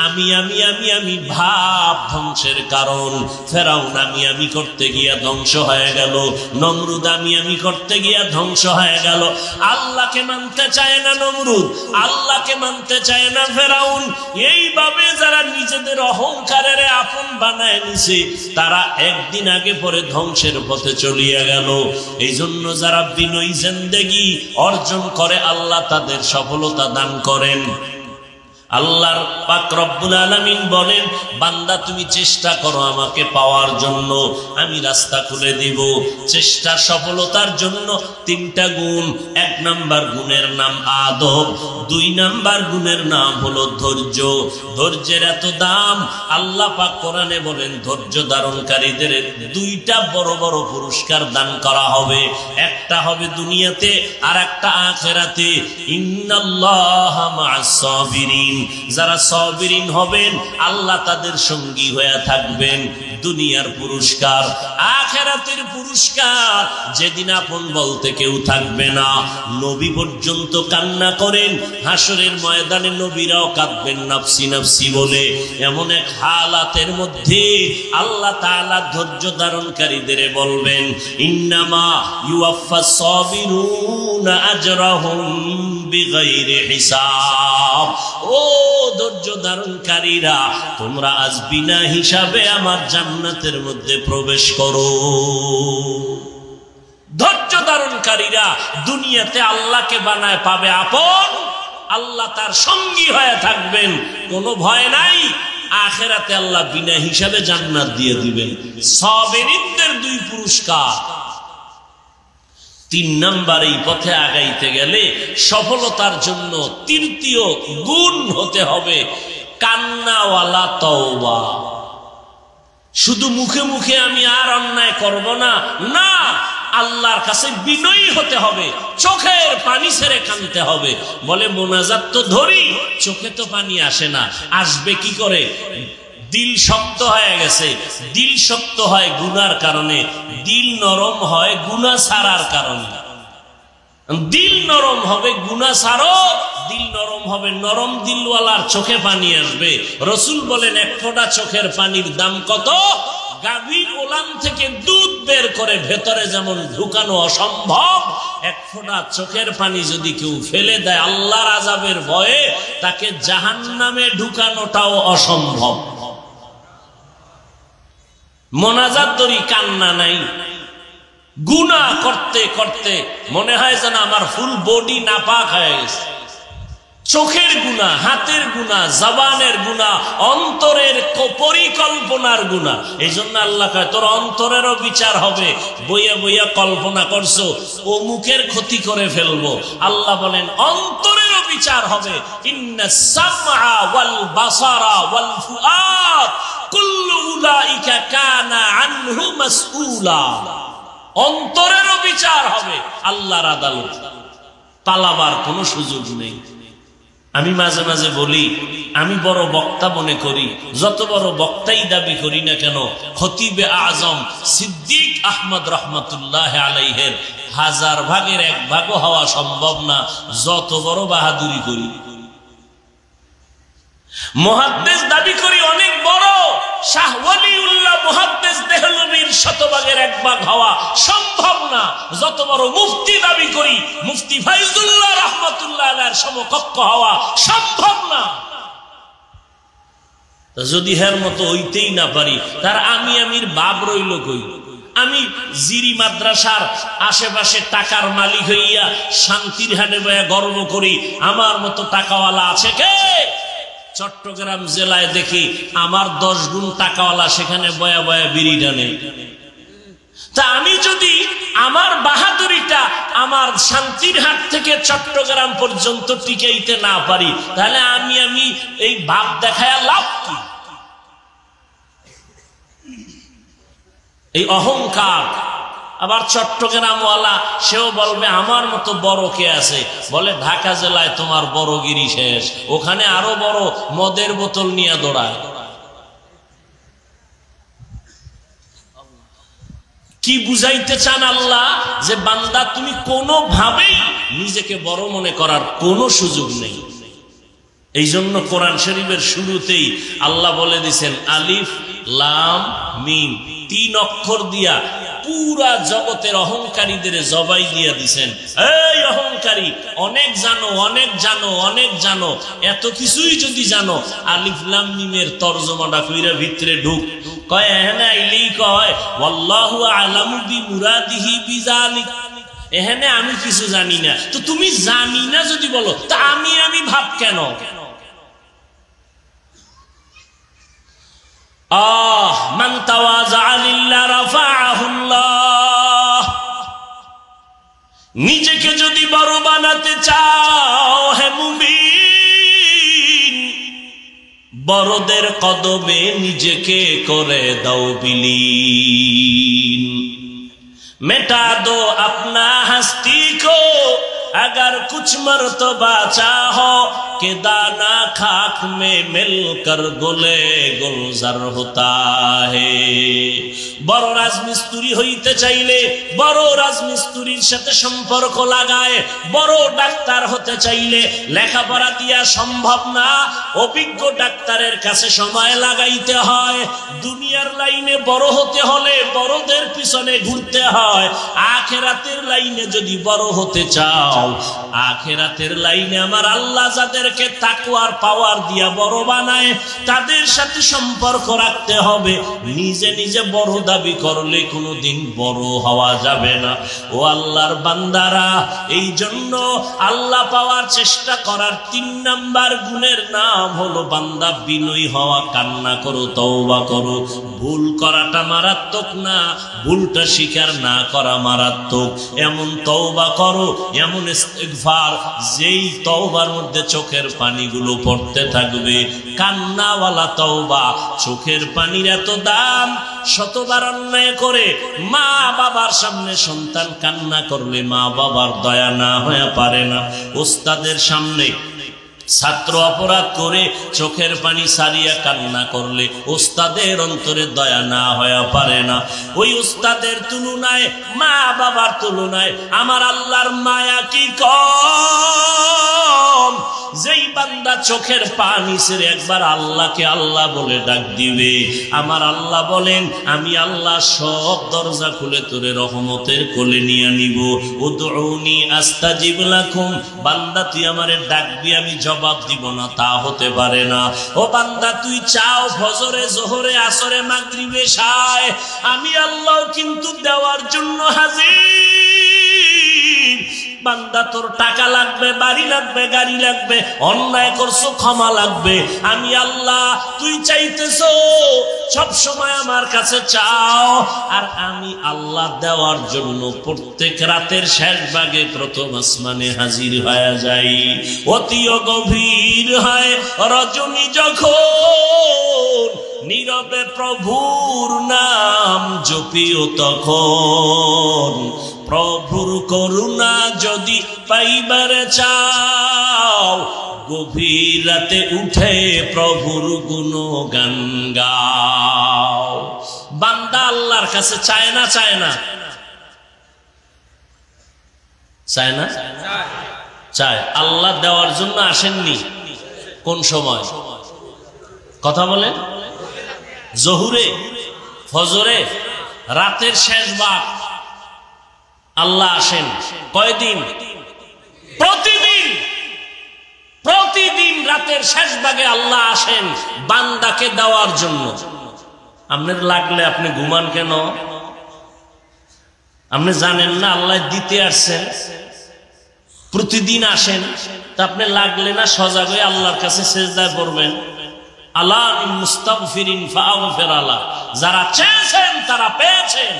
আমি আমি আমি আমি ভাব ধ্বংসের কারণ। ফেরাউন আমি করতে গিয়া ধ্বংস হয়ে গেল, নমরুদ আমি করতে গিয়া ধ্বংস হয়ে গেল। আল্লাহকে মানতে চায় না নমরুদ, আল্লাহকে মানতে চায় না ফেরাউন। এইভাবে যারা নিজেদের অহংকারের আপন বানায় নিছে তারা একদিন আগে পরে ধ্বংসের পথে চলিয়া গেল। এই জন্য যারা বিনয়ী জিন্দেগি অর্জন করে আল্লাহ তাদের সফলতা দান করেন। আল্লাহর পাক রব্বুল আলামিন বলেন, বান্দা তুমি চেষ্টা করো আমাকে পাওয়ার জন্য, আমি রাস্তা খুলে দিব। চেষ্টা সফলতার জন্য 3টা গুণ। 1 নাম্বার গুণের নাম আদব, 2 নাম্বার গুণের নাম হলো ধৈর্য। ধৈর্যের এত দাম, আল্লাহ পাক কোরআনে বলেন ধৈর্য ধারণকারীদের 2টা বড় বড় পুরস্কার দান করা হবে। একটা হবে দুনিয়াতে আর একটা আখিরাতে। ইন্নাল্লাহা মা'আস সাবিরিন, যারা সাবিরিন হবেন আল্লাহ তাদের সঙ্গী হয়ে থাকবেন। দুনিয়ার পুরস্কার, আখিরাতের পুরস্কার, যেদিন আপন বলতে কেউ থাকবে না। নবী পর্যন্ত কান্না করেন, হাসরের ময়দানে নবীরাও কাঁদবেন নাফসি নাফসি বলে। এমন এক হালাতের মধ্যে আল্লাহ তাআলা ধৈর্য ধারণকারীদের বলবেন, ইন্নামা ইউওয়াফাস সাবিরুনা আজরাহুম বিগাইরি হিসাব। ও ধৈর্য ধারণকারীরা, তোমরা আজ বিনা হিসাবে আমার জান্নাতের মধ্যে প্রবেশ করো। ধৈর্য ধারণকারীরা দুনিয়াতে আল্লাহকে বানায় পাবে আপন, আল্লাহ তার সঙ্গী হয়ে থাকবেন, কোনো ভয় নাই। আখিরাতে আল্লাহ বিনা হিসাবে জান্নাত দিয়ে দিবেন। সাবিরিনদের 2 পুরস্কার। 3 নাম্বার, এই পথে আগাইতে গেলে সফলতার জন্য 3য় গুণ হতে হবে কান্নাওয়ালা তওবা। শুধু মুখে মুখে আমি আর অন্যায় করব না, না, আল্লাহর কাছে বিনয়ী হতে হবে, চোখের পানি ছেড়ে কাঁদতে হবে। বলে মোনাজাত তো ধরি, চোখে তো পানি আসে না, আসবে কি করে? দিল শক্ত হয়ে গেছে। দিল শক্ত হয় গুনার কারণে, দিল নরম হয় গুনাহ ছাড়ার কারণে। দিল নরম হবে গুনাহ ছাড়ো, দিল নরম হবে, নরম দিলওয়ালার চোখে পানি আসবে। রাসূল বলেন 1 ফোঁটা চোখের পানির দাম কত? গাভীর ওলান থেকে দুধ বের করে ভেতরে যেমন ঢুকানো অসম্ভব, 1 ফোঁটা চোখের পানি যদি কেউ ফেলে দেয় আল্লাহর আযাবের ভয়ে, তাকে জাহান্নামে ঢুকানোটাও অসম্ভব। মোনাজাত ধরি, কান্না নাই। গুনাহ করতে করতে মনে হয় যেন আমার ফুল বডি নাপাক হয়ে গেছে। চোখের গুনাহ, হাতের গুনাহ, জবানের গুনাহ, অন্তরের পরিকল্পনার গুনাহ। এই জন্য আল্লাহ কয় তোর অন্তরেরও বিচার হবে। বইয়া বইয়া কল্পনা করছো অমুকের ক্ষতি করে ফেলবো, আল্লাহ বলেন অন্তরেরও বিচার হবে। ইন্নাস সামআ ওয়াল বাসারা ওয়াল ফুআদ কুল্লু উলাইকা কানা আনহু মাসউলা। অন্তরেরও বিচার হবে আল্লাহর আদালত, পালাবার কোনো সুযোগ নেই। আমি মাঝে মাঝে বলি, আমি বড় বক্তা মনে করি, যত বড় বক্তাই দাবি করি না কেন, খতিবে আজম সিদ্দিক আহমদ রহমতুল্লাহ আলাইহের 1000 ভাগের 1 ভাগও হওয়া সম্ভব না, যত বড় বাহাদুরি করি। মুহাদ্দিস দাবি করি অনেক বড়, শাহ ওয়ালিউল্লাহ মুহাদ্দিস দেহলভীর শতভাগের এক ভাগ হওয়া সম্ভব না। যত বড় মুফতি দাবি করি, মুফতি ফাইজুল্লাহ রাহমাতুল্লাহ আলাইহির সমকক্ষ হওয়া সম্ভব না। যদি হের মতো হইতেই না পারি, তার আমির বাপ রইল কই? আমি জিরি মাদ্রাসার আশেপাশে টাকার মালিক হইয়া শান্তির হাটে বয়া গর্ব করি, আমার মতো টাকাওয়ালা আছে কে? চট্টগ্রাম জেলায় দেখি আমার 10 গুণ টাকাওয়ালা সেখানে বয়া বয়া বিড়ি টানে। তা আমি যদি আমার বাহাদুরিটা আমার শান্তির হাট থেকে চট্টগ্রাম পর্যন্ত টিকাইতে না পারি, তাহলে আমি এই ভাব দেখায় লাভ কি? এই অহংকার। আবার চট্টগ্রামওয়ালা সেও বলবে আমার মতো বড় কে আছে? বলে ঢাকা জেলায় তোমার বড়গিরি শেষ, ওখানে আরো বড় মদের বোতল নিয়ে দৌড়ায়। কি বুঝাইতে চান আল্লাহ? যে বান্দা তুমি কোনোভাবেই নিজেকে বড় মনে করার কোনো সুযোগ নেই। এই জন্য কোরআন শরীফের শুরুতেই আল্লাহ বলে দিয়েছেন আলিফ লাম মিম, 3 অক্ষর দিয়া পুরা জগতের অহংকারীদের জবাই দিয়া দিছেন। এই অহংকারী, অনেক জানো অনেক জানো অনেক জানো, এত কিছুই যদি জানো, আলিফ লাম মিমের তরজমাটা কইরা ভিতরে ঢুক। কয় এখানে আইলেই কয় ওয়াল্লাহু আলামু বিমুরাদিহি বিযালিক, এখানে আমি কিছু জানি না। তো তুমি জানি না যদি বলো, তা আমি ভাব কেন? মান তাওয়াজা লিল্লাহ রাফাআহুল্লাহ। নিজেকে যদি বড় বানাতে চাও হে মুমিন, বড়দের কদমে নিজেকে করে দাও বিলীন। মেটা দো আপনা হস্তি কো अगर कुछ मर्तबा चाहो के दाना खाक में मिलकर गुले गुलजार होता है। বড় রাজমিস্ত্রি হইতে চাইলে বড় রাজমিস্ত্রির সাথে সম্পর্ক লাগায়, বড় ডাক্তার হতে চাইলে লেখাপড়া দিয়া সম্ভব না, অভিজ্ঞ ডাক্তারের কাছে সময় লাগাইতে হয়। দুনিয়ার লাইনে বড় হতে হলে বড়দের পিছনে ঘুরতে হয়। আখিরাতের লাইনে যদি বড় হতে চাও, আখিরাতের লাইনে আমার আল্লাহ যাদেরকে তাকওয়ার পাওয়ার দিয়া বড় বানায়, তাদের সাথে সম্পর্ক রাখতে হবে। নিজে নিজে বড় দাবি করলে কোনোদিন বড় হওয়া যাবে না। ও আল্লাহর বান্দারা, এই জন্য আল্লাহ পাওয়ার চেষ্টা করার 3 নাম্বার গুণের নাম হলো বান্দা বিনয়ী হওয়া। কান্না করো, তওবা করো। ভুল করাটা মারাত্মক না, ভুলটা স্বীকার না করা মারাত্মক। এমন তওবা করো, এমন ইস্তিগফার, যেই তওবার মধ্যে চোখের পানিগুলো পড়তে থাকবে। কান্নাওয়ালা তওবা, চোখের পানির এত দাম। শতবার অন্যায় করে মা বাবার সামনে সন্তান কান্না করলে মা বাবার দয়া না হয়ে পারে না। ওস্তাদের সামনে ছাত্র অপরাধ করে চোখের পানি সারিয়া কান্না করলে ওস্তাদের অন্তরে দয়া না হয়ে পারে না। ওই ওস্তাদের তুলনায়, মা বাবার তুলনায় আমার আল্লাহর মায়া কি কম? যেই বান্দা চোখের পানি ছেড়ে একবার আল্লাহকে আল্লাহ বলে ডাক দিবে, আমার আল্লাহ বলেন আমি আল্লাহ সব দরজা খুলে তোরে রহমতের কোলে নিয়ে নিব। উদউনি আস্তাজিব লাকুম, বান্দা তুই আমারে ডাকবি আমি জবাব দিব না, তা হতে পারে না। ও বান্দা তুই চাও ফজরে জোহরে আসরে মাগরিবে শায়, আমি আল্লাহ কিন্তু দেওয়ার জন্য হাজির। বান্দা তোর টাকা লাগবে, বাড়ি লাগবে, গাড়ি লাগবে, অন্যায় করছো ক্ষমা লাগবে, আমি আল্লাহ। তুই চাইতেছো সব সময় আমার কাছে চাও, আর আমি আল্লাহ দেওয়ার জন্য প্রত্যেক রাতের শেষ ভাগে প্রথম আসমানে হাজির হয়ে যাই। অতিও গভীর হয় রজনী যখন, নীরবে প্রভুর নাম জপিও তখন। প্রভুর করুণা যদি পাইবার চাও, গভীর রাতে উঠে প্রভুর গুণগান গাও। বান্দা আল্লাহর কাছে চায় না, চায় না, চায় না, চায়। আল্লাহ দেওয়ার জন্য আসেননি। কোন সময়? কথা বলেন, জহুরে, ফজরে, রাতের শেষ ভাগ আল্লাহ আসেন কয়দিন? প্রতিদিন। প্রতিদিন রাতের শেষ ভাগে আল্লাহ আসেন বান্দাকে দেওয়ার জন্য। আপনার লাগলে আপনি ঘুমান কেন? আপনি জানেন না আল্লাহ দিতে আসছেন? প্রতিদিন আসেন, তা আপনি লাগলে না সজাগ হয়ে আল্লাহর কাছে সেজদায় পড়বেন? আল্লাহ মুস্তাগফিরিন ফাগফির আলা, যারা চেয়েছেন তারা পেয়েছেন।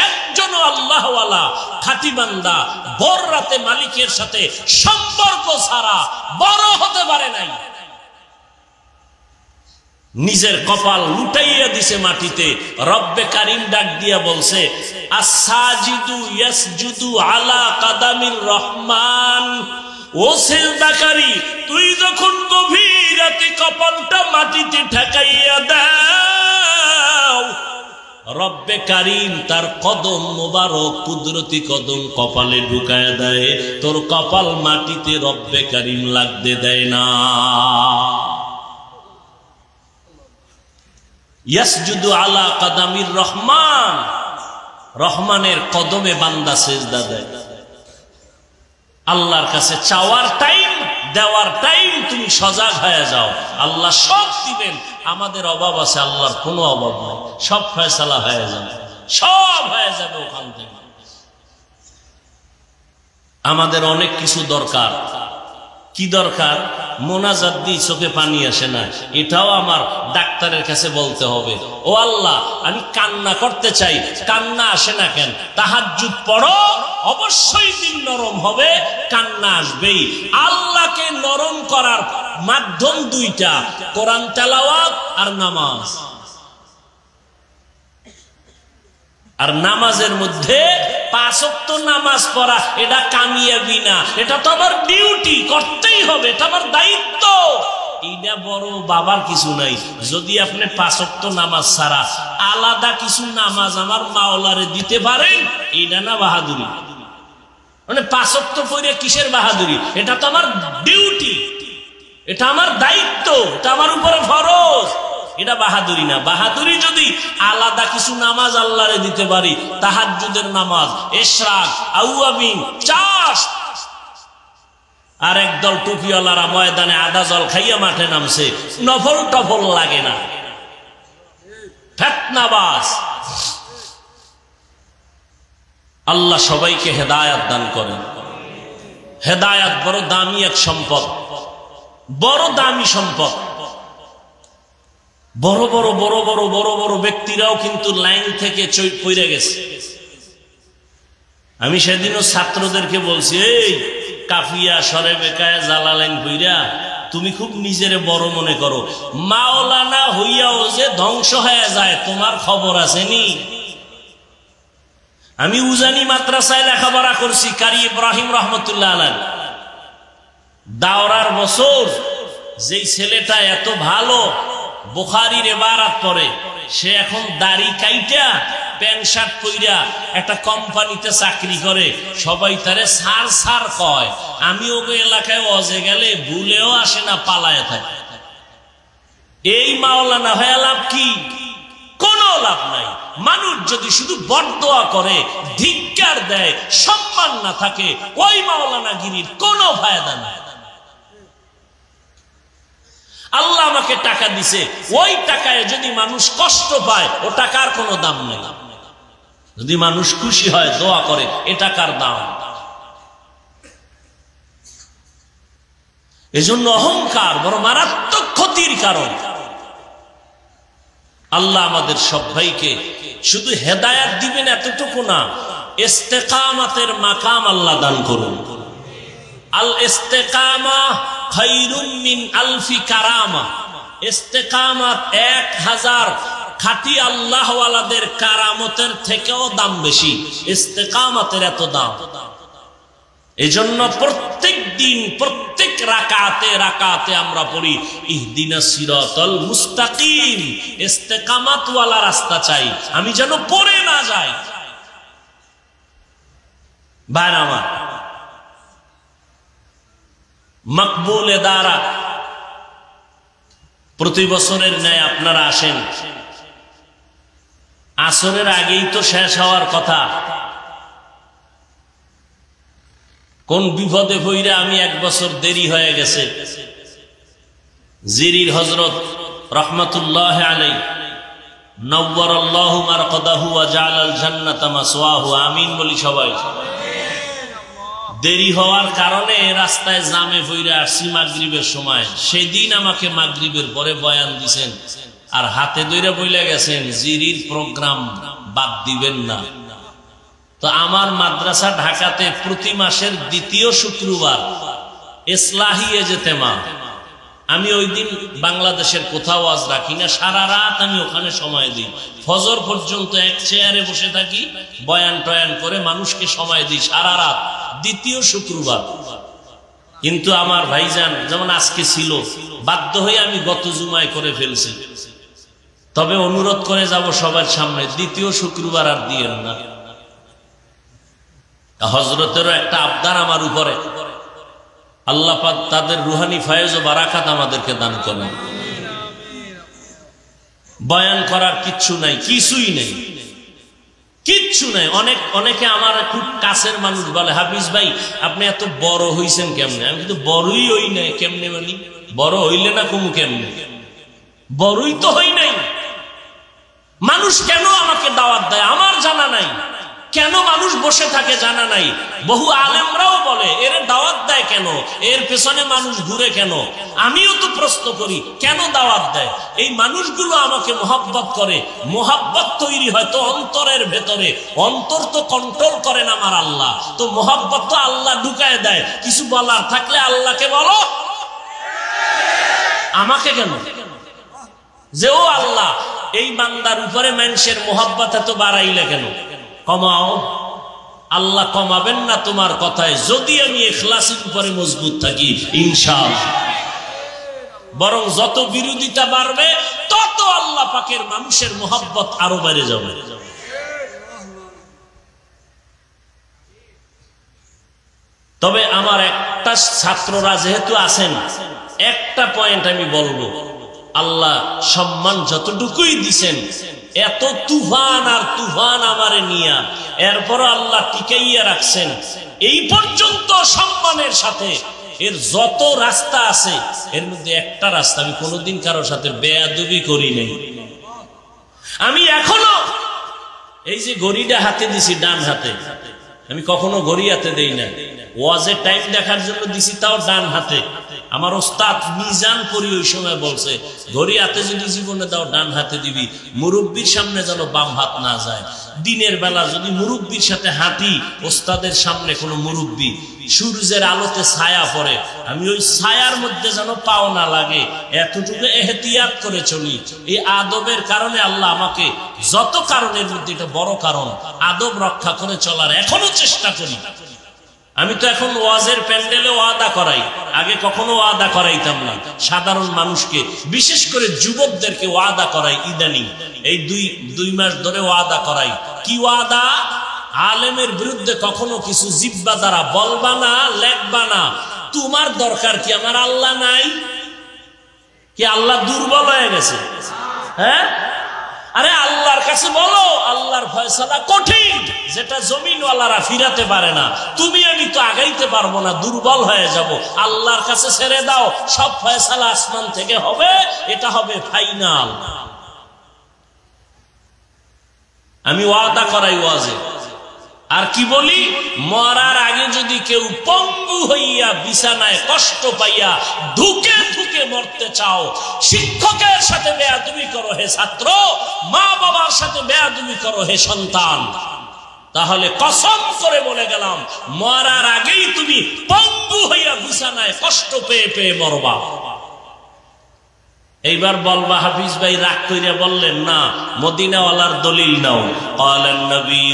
একজন আল্লাহওয়ালা খাঁটি বান্দা ভোর রাতে মালিকের সাথে সম্পর্ক ছাড়া বড় হতে পারে নাই। নিজের কপাল লুটাইয়া দিছে মাটিতে। রব্বে কারিম ডাক দিয়া বলছে, আস-সাজিদু ইয়াসজুদু আলা কাদামির রহমান। ও সিজদাকারী, তুই যখন গভীর রাতে কপালটা মাটিতে ঠেকাইয়া দাও, রব্বে কারিম তার কদম মোবারক, কুদরতি কদম কপালে ঢুকায় দেয়। তোর কপাল মাটিতে রব্বে কারিম লাগতে দেয় না। ইয়াসজুদু আলা কাদামির রহমান, রহমানের কদমে বান্দা সিজদা দেয়। আল্লাহর কাছে চাওয়ার টাইম, দেওয়ার টাইম, তুমি সজাগ হয়ে যাও। আল্লাহ সব দিবেন। আমাদের অভাব আছে, আল্লাহর কোনো অভাব নাই। সব ফয়সালা হয়ে যাবে, সব হয়ে যাবে ওখান থেকে। আমাদের অনেক কিছু দরকার। কি দরকার? মোনাজাত দিয়ে চোখে পানি আসে না, এটাও আমার ডাক্তারের কাছে বলতে হবে। ও আল্লাহ, আমি কান্না করতে চাই, কান্না আসে না কেন? তাহাজ্জুদ পড়ো, অবশ্যই দিন নরম হবে, কান্না আসবেই। আল্লাহকে নরম করার মাধ্যম দুইটা, কোরআন তেলাওয়াত আর নামাজ। আর নামাজের মধ্যে 5 ওয়াক্ত নামাজ পড়া, এটা কামিয়াবি না, এটা তো আমার ডিউটি, করতেই হবে, এটা আমার দায়িত্ব। এইটা বড় বাবার কিছু নাই। যদি আপনি 5 ওয়াক্ত নামাজ ছাড়া আলাদা কিছু নামাজ আমার মাওলারে দিতে পারেন, এটা না বাহাদুরি। মানে 5 ওয়াক্ত পড়ে কিসের বাহাদুরি? এটা তো আমার ডিউটি, এটা আমার দায়িত্ব, এটা আমার উপরে ফরজ। এটা বাহাদুরি না। বাহাদুরি যদি আলাদা কিছু নামাজ আল্লাহরে দিতে পারি, তাহাজ্জুদের নামাজ, ইশরাক, আউয়াবিন, চাষ। আর একদল টুপিওয়ালারা ময়দানে আদা জল খাইয়া মাঠে নামছে, নফল টফল লাগে না, ফিতনাবাজ। আল্লাহ সবাইকে হেদায়াত দান করেন। হেদায়াত বড় দামি এক সম্পদ, বড় দামি সম্পদ। বড় বড় বড় বড় বড় বড় ব্যক্তিরাও কিন্তু লাইন থেকে পড়ে গেছে। আমি সেদিনও ছাত্রদেরকে বলছি, এই কাফিয়া সরে বেকায় জালালাইন কইরা তুমি খুব নিজেরে বড় মনে করো, মাওলানা হইয়াও যে ধ্বংস হয়ে যায় তোমার খবর আছে নি? আমি উজানি মাদ্রাসায় লেখাপড়া করছি, কারি ইব্রাহিম রহমতুল্লাহ আলাইহি। দাওরার বছর যেই ছেলেটা এত ভালো বুখারীর ইবারত পড়ে, সে এখন দাড়ি কাইটা প্যান্ট শার্ট পইরা একটা কোম্পানিতে চাকরি করে। সবাই তারে সার সার কয়। আমি ওই এলাকায় অজে গেলে ভুলেও আসে না, পালায় থাকে। এই মাওলানা হয়ে লাভ কি? কোনো লাভ নাই। মানুষ যদি শুধু বরদোয়া করে, ধিক্কার দেয়, সম্মান না থাকে, ওই মাওলানাগিরির কোনো ফায়দা নাই। আল্লাহ আমাকে টাকা দিছে, ওই টাকায় যদি মানুষ কষ্ট পায়, ও টাকার কোনো দাম নেই। যদি মানুষ খুশি হয়, দোয়া করে, এ টাকার দাম। এজন্য অহংকার বড় মারাত্মক ক্ষতির কারণ। আল্লাহ আমাদের সবাইকে শুধু হেদায়াত দিবেন এতটুকু না, ইস্তেকামাতের মাকাম আল্লাহ দান করুন। আল ইস্তেকামা খায়রুম মিন আলফি কারামা। ইস্তেকামাত 1000 খাঁটি আল্লাহওয়ালাদের কারামতের থেকেও দাম বেশি। ইস্তেকামাতের এত দাম। এজন্য প্রত্যেক দিন প্রত্যেক রাকাতে রাকাতে আমরা পড়ি ইহদিনাস সিরাতাল মুস্তাকিম। ইস্তেকামাতওয়ালা রাস্তা চাই, আমি যেন পড়ে না যাই। ভাইরা আমার, মকবুল দারা প্রতি বছরের ন্যায় আপনারা আসেন, আসরের আগেই তো শেষ হওয়ার কথা। কোন বিপদে পড়ে আমি 1 বছর দেরি হয়ে গেছে। জিরির হযরত রহমাতুল্লাহ আলাইহি নওয়ারাল্লাহু মারকাদাহু ওয়া জাআলাল জান্নাতা মাসওয়াহু, আমিন বলি সবাই। দেরি হওয়ার কারণে রাস্তায় জামে পড়ে আসছি মাগরিবের সময়। সেদিন আমাকে মাগরিবের পরে বয়ান দিছেন, আর হাতে ধরে বইলে গেছেন জিরির প্রোগ্রাম বাদ দিবেন না। তো আমার মাদ্রাসা ঢাকাতে প্রতি মাসের 2য় শুক্রবার ইসলাহি ইজতেমা, আমি ওই দিন বাংলাদেশের কোথাও ওয়াজ রাখি না, সারা রাত আমি ওখানে সময় দিই। ফজর পর্যন্ত এক চেয়ারে বসে থাকি, বয়ান টয়ান করে মানুষকে সময় দিই সারা রাত, 2য় শুক্রবার। কিন্তু আমার ভাইজান যেমন আজকে ছিল, বাধ্য হয়ে আমি গত জুমায় করে ফেলছি। তবে অনুরোধ করে যাব সবার সামনে, 2য় শুক্রবার আর দিয়েন না। হযরতেরও একটা আবদার আমার উপরে, আল্লাহ পাক তাদের রুহানি ফয়েজ ও বারাকাত আমাদেরকে দান করেন। বয়ান করার কিচ্ছু নাই, কিছুই নেই, কিচ্ছু নাই। অনেকে আমার খুব কাছের মানুষ বলে, হাফিজ ভাই আপনি এত বড় হইছেন কেমনে? আমি কিন্তু বড়ই হই নাই। কেমনে মানে? বড় হইলে না কুমু কেমনে? বড়ই তো হই নাই। মানুষ কেন আমাকে দাওয়াত দেয় আমার জানা নাই, কেন মানুষ বসে থাকে জানা নাই। বহু আলেমরাও বলে এর দাওয়াত দেয় কেন, এর পেছনে মানুষ ঘুরে কেন। আমিও তো প্রশ্ন করি কেন দাওয়াত দেয়। এই মানুষগুলো আমাকে মোহাব্বত করে, মোহাব্বত তৈরি হয় তো অন্তরের ভেতরে। অন্তর তো কন্ট্রোল করেন আমার আল্লাহ, তো মোহাব্বত তো আল্লাহ ঢুকায় দেয়। কিছু বলার থাকলে আল্লাহকে বলো, আমাকে কেন? যে ও আল্লাহ এই বান্দার উপরে মানুষের মোহাব্বত এত বাড়াইলে কেন? কমাও। আল্লাহ কমাবেন না তোমার কথায়, যদি আমি ইখলাসের উপরে মজবুত থাকি ইনশাআল্লাহ। বরং যত বিরোধিতা বাড়বে তত আল্লাহ পাকের মানুষের মোহাব্বত আরো বেড়ে যাবে। তবে আমার একটা ছাত্ররা যেহেতু আছেন, একটা পয়েন্ট আমি বলবো, আল্লাহ সম্মান যতটুকুই দিছেন, এত তুফান আর তুফান আমারে নিয়া, এরপর আল্লাহ টিকাইয়া রাখছেন এই পর্যন্ত সম্মানের সাথে। এর যত রাস্তা আছে এর মধ্যে একটা রাস্তা আমি কোনোদিন কারোর সাথে বেয়াদবি করি নাই। আমি এখনো এই যে ঘড়িটা হাতে দিছি ডান হাতে, আমি কখনো ঘড়ি হাতে দেই না। ওয়াজের টাইম দেখার জন্য দিছি, তাও ডান হাতে। আমার ওস্তাদ মিজান করি ওই সময় বলছে, ঘড়ি হাতে যদি জীবনে দাও ডান হাতে দিবি, মুরব্বির সামনে যেন বাম হাত না যায়। দিনের বেলা যদি মুরব্বির সাথে হাঁটি, ওস্তাদের সামনে কোনো মুরব্বি, সূর্যের আলোতে ছায়া পড়ে, আমি ওই ছায়ার মধ্যে যেন পাও না লাগে, এতটুকু এহতিয়াত করে চলি। এই আদবের কারণে আল্লাহ আমাকে, যত কারণের মধ্যে এটা বড় কারণ, আদব রক্ষা করে চলার এখনো চেষ্টা করি। আমি তো এখন ওয়াজের প্যান্ডেলে ওয়াদা করাই, আগে কখনো ওয়াদা করাইতাম না। সাধারণ মানুষকে, বিশেষ করে যুবকদেরকে ওয়াদা করাই ইদানিং, এই দুই মাস ধরে ওয়াদা করাই। কি ওয়াদা? আলেমের বিরুদ্ধে কখনো কিছু জিব্বা দ্বারা বলবা না, লেখবা না। তোমার দরকার কি? আমার আল্লাহ নাই কি? আল্লাহ দুর্বল হয়ে গেছে? হ্যাঁ, আরে আল্লাহর কাছে বলো, আল্লাহর ফয়সালা কঠিন, যেটা জমিনওয়ালারা ফিরাতে পারে না। তুমি আমি তো আগাইতে পারবো না, দুর্বল হয়ে যাব। আল্লাহর কাছে ছেড়ে দাও, সব ফয়সালা আসমান থেকে হবে, এটা হবে ফাইনাল। আমি ওয়াদা করাই ওয়াজে। আর কি বলি? মরার আগে যদি কেউ পঙ্গু হইয়া বিছানায় কষ্ট পাইয়া ধুকে ধুকে মরতে চাও, শিক্ষকের সাথে বেয়াদবি করো হে ছাত্র, মা বাবার সাথে বেয়াদবি করো হে সন্তান, তাহলে কসম করে বলে গেলাম, মরার আগেই তুমি পঙ্গু হইয়া বিছানায় কষ্ট পেয়ে পেয়ে মরবা। এইবার বলবা হাফিজ ভাই রাগ কইরা বললেন না, মদিনাওয়ালার দলিল নাও। ক্বালান নবী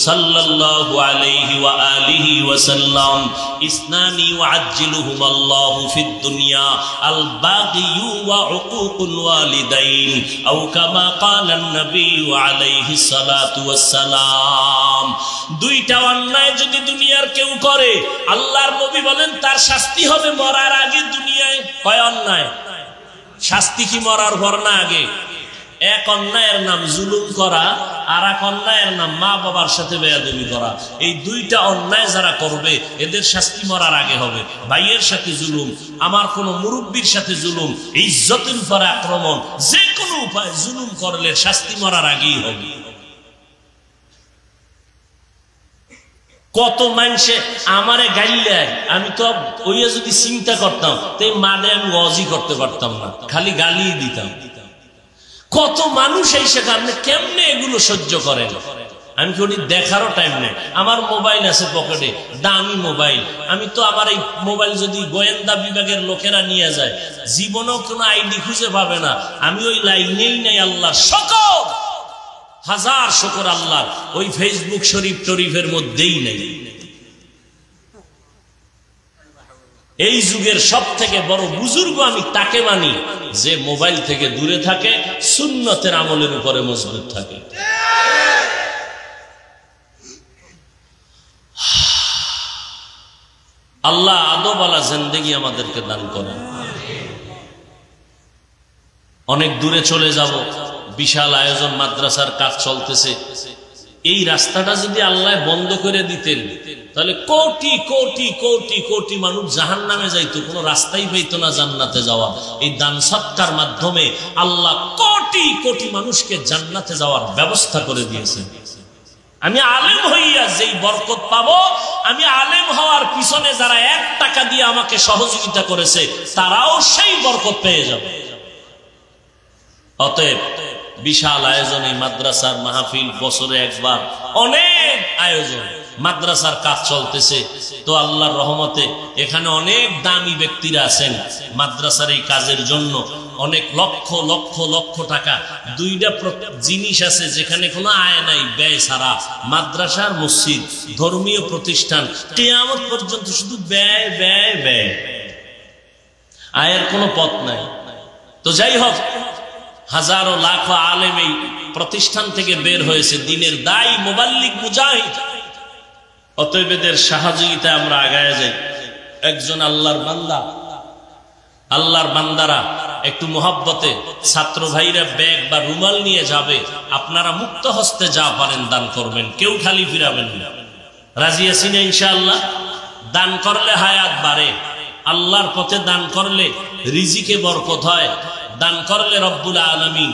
সাল্লাল্লাহু আলাইহি ওয়া আলিহি ওয়াসাল্লাম, ইসনানি ওয়াজ্জিলুহুম আল্লাহু ফিদ দুনিয়া আল বাগিয়ু ওয়া উকুকুল ওয়ালিদাইন, আও কামা ক্বালান নবী আলাইহি সালাতু ওয়াসসালাম। দুইটা অন্যায় যদি দুনিয়ার কেউ করে, আল্লাহর নবী বলেন তার শাস্তি হবে মরার আগে দুনিয়ায়। কয় অন্যায়? শাস্তি কি মরার পর না আগে? এক অন্যায়ের নাম জুলুম করা, আর এক অন্যায়ের নাম মা বাবার সাথে বেয়াদবি করা। এই দুইটা অন্যায় যারা করবে এদের শাস্তি মরার আগে হবে। ভাইয়ের সাথে জুলুম, আমার কোনো মুরব্বীর সাথে জুলুম, ইজ্জতের উপর আক্রমণ, যে কোনো উপায় জুলুম করলে শাস্তি মরার আগেই হবে। কত মানুষে আমারে গাইলে, আমি তো ওই যদি চিন্তা করতাম তাই মানে আমি ওয়াজি করতে পারতাম না, খালি গালিয়ে দিতাম। কত মানুষ এই সেখানে কেমনে এগুলো সহ্য করেন, আমি কি ওটি দেখারও টাইম নেই। আমার মোবাইল আছে পকেটে, দামি মোবাইল, আমি তো আমার এই মোবাইল যদি গোয়েন্দা বিভাগের লোকেরা নিয়ে যায় জীবনেও কোনো আইডি খুঁজে পাবে না। আমি ওই লাইনেই নাই। আল্লাহ সকল হাজার শুকর আল্লাহ, ওই ফেসবুক শরীফ টরিফের মধ্যেই নেই। এই যুগের সব থেকে বড় বুজুর্গ আমি তাকে মানি যে মোবাইল থেকে দূরে থাকে, সুন্নতের আমলের উপরে মজবুত থাকে। আল্লাহ আদবওয়ালা জিন্দেগি আমাদেরকে দান করেন। অনেক দূরে চলে যাব, বিশাল আয়োজন, মাদ্রাসার কাজ চলতেছে। এই রাস্তাটা যদি আল্লাহ বন্ধ করে দিতেন তাহলে কোটি কোটি কোটি কোটি মানুষ জাহান্নামে যাইতো, কোনো রাস্তাই পাইতো না জান্নাতে যাওয়া। এই দান সৎকার মাধ্যমে আল্লাহ কোটি কোটি মানুষকে জান্নাতে যাওয়ার ব্যবস্থা করে দিয়েছেন। আমি আলেম হইয়া যেই বরকত পাবো, আমি আলেম হওয়ার পিছনে যারা 1 টাকা দিয়ে আমাকে সহযোগিতা করেছে তারাও সেই বরকত পেয়ে যাবে। অতএব বিশাল আয়োজন, এই মাদ্রাসার মাহফিল, বছরে একবার অনেক আয়োজন, মাদ্রাসার কাজ চলতেছে। তো আল্লাহর রহমতে এখানে অনেক দামি ব্যক্তিরা আছেন মাদ্রাসার এই কাজের জন্য। অনেক লক্ষ লক্ষ লক্ষ টাকা। 2টা জিনিস আছে যেখানে কোনো আয় নাই, ব্যয় ছাড়া। মাদ্রাসার মসজিদ, ধর্মীয় প্রতিষ্ঠান, কিয়ামত পর্যন্ত শুধু ব্যয় ব্যয় ব্যয়, আয়ের কোনো পথ নাই। তো যাই হোক, হাজারো লাখো আলেম এই প্রতিষ্ঠান থেকে বের হয়েছে, দিনের দায়ী, মুবাল্লিগ, মুজাহিদ। অতএব এদের সহযোগিতায় আমরা আগায় যাই। একজন আল্লাহর বান্দা, আল্লাহর বান্দারা একটু মোহাব্বতে ছাত্র ভাইরা ব্যাগ বা রুমাল নিয়ে যাবে, আপনারা মুক্ত হস্তে যা পারেন দান করবেন, কেউ খালি ফিরাবেন না। রাজি আছি না ইনশাআল্লাহ? দান করলে হায়াত বাড়ে, আল্লাহর পথে দান করলে রিজিকে বরকত হয়, দান করলে রব্বুল আলামিন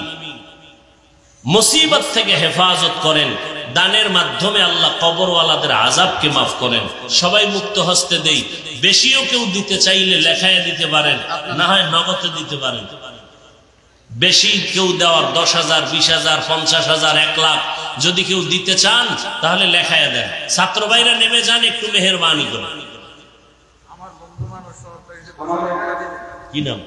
মুসিবত থেকে হেফাজত করেন। দানের মাধ্যমে আল্লাহ কবরওয়ালাদের আযাবকে মাফ করেন। সবাই মুক্ত হস্তে দেই। বেশিও কেউ দিতে চাইলে লেখায় দিতে পারেন, না হয় নগদে দিতে পারেন। বেশি কেউ দেওয়ার 10,000, 20,000, 50,000, 1 লাখ যদি কেউ দিতে চান তাহলে লেখায় দেন। ছাত্র ভাইরা নেমে যান, একটু মেহেরবানি করে। কি নাম?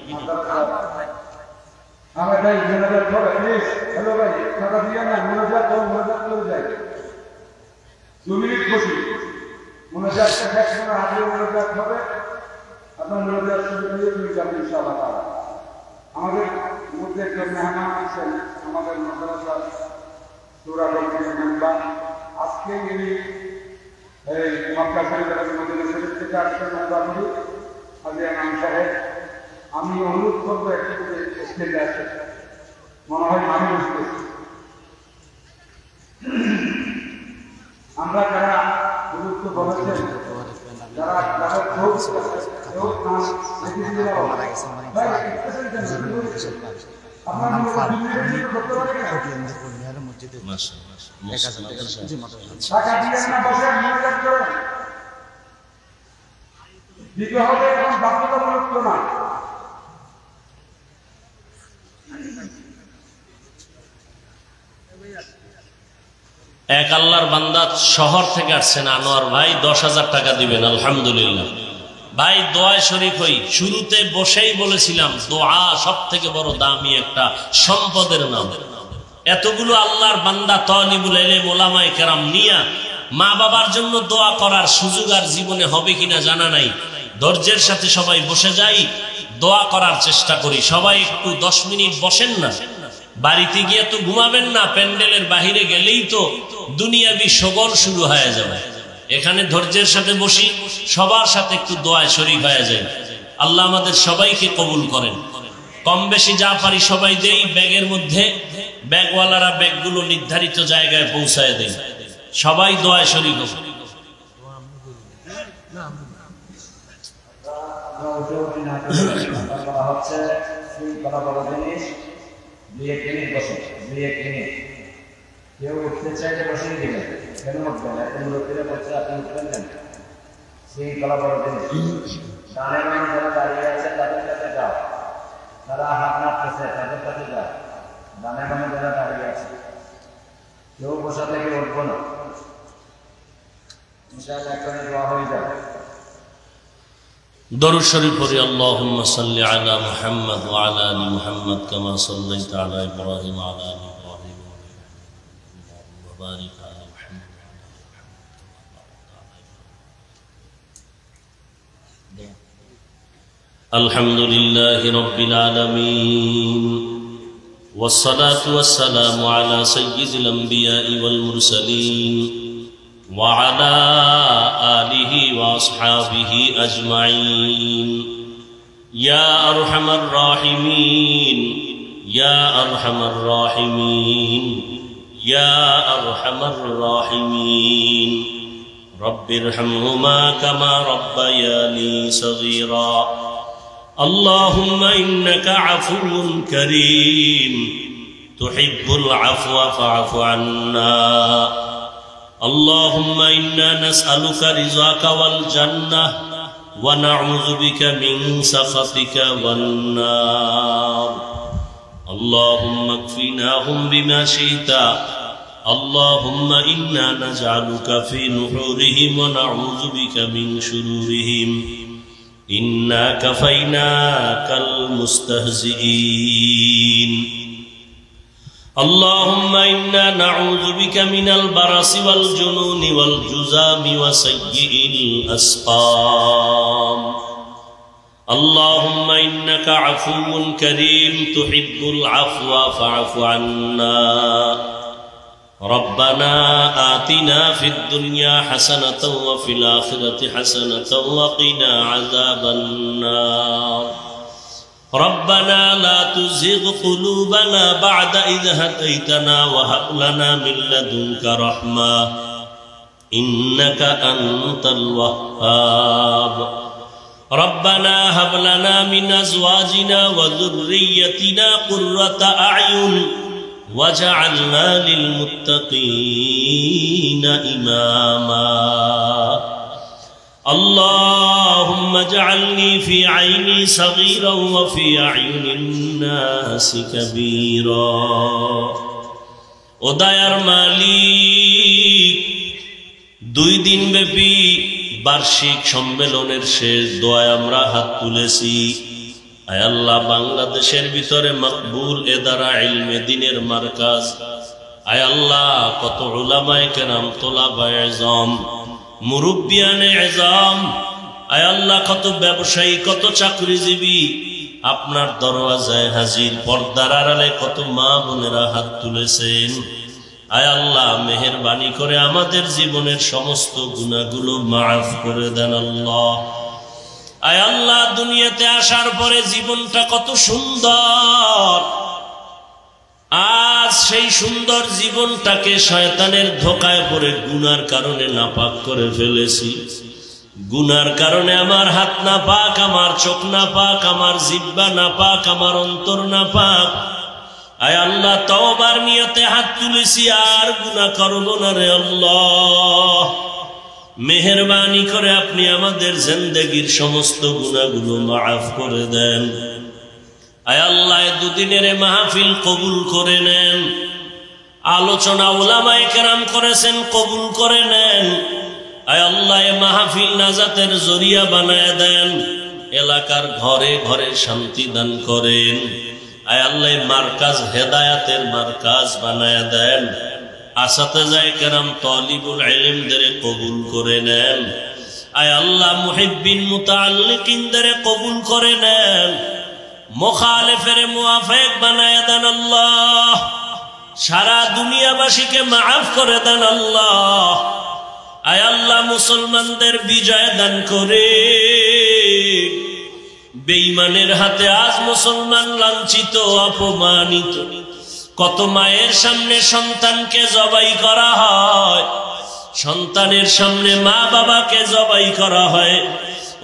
আমার ভাই মনোজাত হবে প্লিজ। হ্যালো ভাই, টাকা দিয়ে না, মনোজাত করো, মনোজাত করে যাই। 2 মিনিট বসি, মনোজাত একসময় হাতে মনোজাত হবে, আপনার মনোজাত শুরু করে তুমি যাবেন ইনশাআল্লাহ তাআলা। আমাদের মধ্যে একজন মেহমান আছেন, আমাদের মাদ্রাসার সূরা কমিটির মেম্বার। আজকে ইনি এই মক্কা শরীফের মদিনা থেকে আসছেন মেহমানজি আজিয়া নাম সাহেব। আমি অনুরোধ করবো একটু স্টেজে আসে, মনে হয় আমি বুঝতেছি। আমরা যারা গুরুত্ব বলেছেন, যারা যাদের দিতে হবে এবং বাধ্যতামূলক না। এক আল্লাহর বান্দা শহর থেকে আসছেন, আনোয়ার ভাই, 10,000 টাকা দিবেন। আলহামদুলিল্লাহ ভাই, দোয়ায় শরীক হই। শুরুতে বসেই বলেছিলাম দোয়া সব থেকে বড় দামি একটা সম্পদের নাম। এতগুলো আল্লাহর বান্দা তালিবুল ইলম ওলামায়ে কেরাম নিয়া মা বাবার জন্য দোয়া করার সুযোগ আর জীবনে হবে কিনা জানা নাই। ধৈর্যের সাথে সবাই বসে যাই, দোয়া করার চেষ্টা করি। সবাই একটু 10 মিনিট বসেন না। বাড়িতে গিয়ে তো ঘুমাবেন না, প্যান্ডেলের বাহিরে গেলেই তো দুনিয়াবি সগর শুরু হয়ে যাবে। এখানে ধৈর্যের সাথে বসি, সবার সাথে একটু দোয়ায় শরীক হয়ে যায়। আল্লাহ আমাদের সবাইকে কবুল করেন। কম বেশি যা পারি সবাই দেই ব্যাগের মধ্যে, ব্যাগওয়ালারা ব্যাগগুলো নির্ধারিত জায়গায় পৌঁছায় দেয়। সবাই দোয়ায় শরীক হোক। হচ্ছে শৃঙ্খলা বড় জিনিস, 2-1 মিনিট বসে, 2-1 মিনিট। কেউ উঠতে চাইলে বসেই দিবেন, কেন উঠবেন? এখন লোকেরা বলছে আপনি উঠবেন কেন? শৃঙ্খলা বড় জিনিস। ডানে বামে যারা দাঁড়িয়ে আছে তাদের কাছে যাও, যারা হাত নাড়তেছে তাদের কাছে যাও, ডানে বামে যারা দাঁড়িয়ে আছে কেউ বসা থেকে উঠবো না। ইনশাআল্লাহ এখনই দোয়া হয়ে যাবে। দরুদ শরীফ পড়ি। আল্লাহুম্মা সাল্লি আলা মুহাম্মাদ ওয়া আলা আলি মুহাম্মাদ কামা সাল্লাইতা আলা ইব্রাহিম ওয়া আলা আলি ইব্রাহিম ওয়া বারিক আলা মুহাম্মাদ। আলহামদুলিল্লাহি রাব্বিল আলামিন ওয়াসসালাতু ওয়াসসালামু আলা সাইয়্যিদিল আমবিয়াই ওয়াল মুরসালিন وعلى آله وأصحابه أجمعين. يا أرحم الراحمين يا أرحم الراحمين يا أرحم الراحمين. رب ارحمهما كما ربياني صغيرا. اللهم إنك عفو كريم تحب العفو فاعف عنا. اللهم إنا نسألك رضاك والجنة ونعوذ بك من سخطك والنار. اللهم اكفناهم بما شئت. اللهم إنا نجعلك في نحورهم ونعوذ بك من شرورهم. إنا كفيناك المستهزئين. اللهم إنا نعوذ بك من البرص والجنون والجذام وسيء الأسقام. اللهم إنك عفو كريم تحب العفو فاعف عنا. ربنا آتنا في الدنيا حسنة وفي الآخرة حسنة وقنا عذاب النار. ربنا لا تزغ قلوبنا بعد إذ هديتنا وهب لنا من لدنك رحمة إنك أنت الوهاب. ربنا هب لنا من أزواجنا وذريتنا قرة أعين واجعلنا للمتقين إماما. اللهم اجعلني في عيني صغيرا وفي أعين الناس كبيرا. ও দয়ার মালিক, 2 দিন ব্যাপী বার্ষিক সম্মেলনের শেষ দোয়ায় আমরা হাত তুলেছি। আয় আল্লাহ, বাংলাদেশের ভিতরে মকবুল এদারা ইলমে দ্বীনের মারকাজ, আয় আল্লাহ কত উলামায়ে কেরাম, তোলাবায়ে ইলম, মুরব্বিয়ানে ইজাম, আয় আল্লাহ কত ব্যবসায়ী, কত চাকরিজীবী আপনার দরওয়াজায় হাজির। পর্দার আড়ালে কত মা বোনেরা হাত তুলেছেন। আয় আল্লাহ মেহেরবানি করে আমাদের জীবনের সমস্ত গুনাহগুলো মাফ করে দেন আল্লাহ। আয় আল্লাহ, দুনিয়াতে আসার পরে জীবনটা কত সুন্দর, আজ সেই সুন্দর জীবনটাকে শয়তানের ধোঁকায় পড়ে গুনার কারণে নাপাক করে ফেলেছি। গুনার কারণে আমার হাত নাপাক, আমার চোখ নাপাক, আমার জিহ্বা নাপাক, আমার অন্তর নাপাক। আয় আল্লাহ, তওবার নিয়তে হাত তুলেছি, আর গুনাহ করব না রে আল্লাহ। মেহেরবানি করে আপনি আমাদের জিন্দেগীর সমস্ত গুনাহগুলো মাফ করে দেন। আয় আল্লাহ, 2 দিনের মাহফিল কবুল করে নেন। আলোচনা উলামায়ে কেরাম করেছেন, কবুল করে নেন। আয় আল্লাহ, মাহফিল নাজাতের জরিয়া বানায় দেন। এলাকার ঘরে ঘরে শান্তি দান করেন। আয় আল্লাহ, মারকাজ হেদায়াতের মারকাজ বানায় দেন। আসাতেজায়ে কেরাম, তালিবুল ইলমদের কবুল করে নেন। আয় আল্লাহ, মুহিব্বিন মুতাআল্লিকিনদের কবুল করে নেন। মুখালিফের মুওয়াফিক বানায় দেন আল্লাহ। সারা দুনিয়াবাসীকে মাফ করে দেন আল্লাহ। আয় আল্লাহ, মুসলমানদের বিজয় দান করে বেঈমানের হাতে আজ মুসলমান লাঞ্ছিত অপমানিত। কত মায়ের সামনে সন্তানকে জবাই করা হয়, সন্তানের সামনে মা বাবাকে জবাই করা হয়।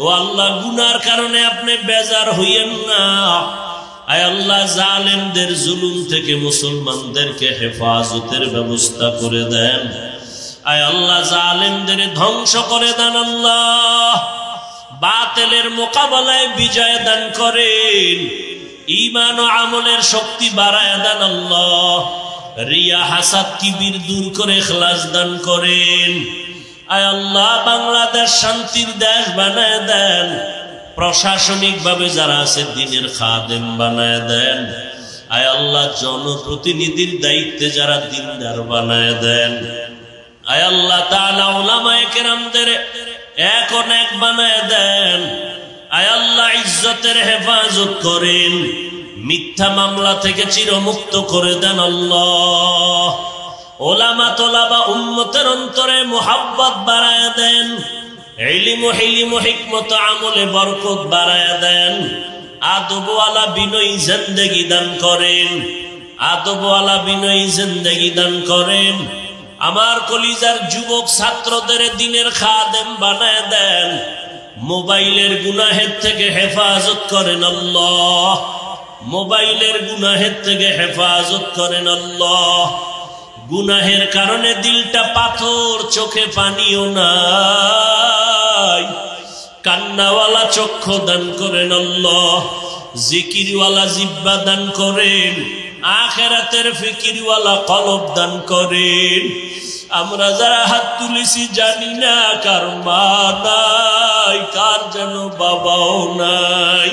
ও আল্লাহ, গুনার কারণে আপনি বেজার হইয়েন না। আয় আল্লাহ, জালেমদের জুলুম থেকে মুসলমানদেরকে হেফাজতের ব্যবস্থা করে দেন। আয় আল্লাহ, জালেমদের ধ্বংস করে দেন। আল্লাহ, বাতিলের মোকাবেলায় বিজয় দান করেন। ঈমান ও আমলের শক্তি বাড়ায় দেন। আল্লাহ, রিয়া হাসাদ কিবির দূর করে ইখলাস দান করেন। আয় আল্লাহ, বাংলাদেশ শান্তির দেশ বানায় দেন। প্রশাসনিক ভাবে যারা আছে দ্বীনের খাদেম বানায় দেন। আয় আল্লাহ, জনপ্রতিনিধির দায়িত্বে যারা দ্বীনদার বানায় দেন। আয় আল্লাহ তাআলা, উলামায়ে কেরামদের এক অনেক বানায় দেন। আয় আল্লাহ, ইজ্জতের হেফাজত করেন, মিথ্যা মামলা থেকে চিরমুক্ত করে দেন। আল্লাহ, ওলামা তোলাবা উম্মতের অন্তরে মুহাব্বত বাড়ায় দেন। ইলম ও হিলম ও হিকমত আমলে বরকত বাড়ায় দেন। আদবওয়ালা বিনয়ী জিন্দেগি দান করেন। আদবওয়ালা বিনয়ী জিন্দেগি দান করেন। আমার কলিজার যুবক ছাত্রদের দ্বীনের খাদেম বানায় দেন। মোবাইলের গুনাহের থেকে হেফাজত করেন। আল্লাহ, মোবাইলের গুনাহের থেকে হেফাজত করেন। আল্লাহ, গুনাহের কারণে দিলটা পাথর, চোখে পানিও নাই। কান্নাওয়ালা চক্ষু দান করেন। আল্লাহ, জিকিরওয়ালা জিহ্বা দান করেন। আখিরাতের ফিকিরওয়ালা কলব দান করেন। আমরা যারা হাত তুলেছি জানি না কার মা নাই, কার যেন বাবাও নাই।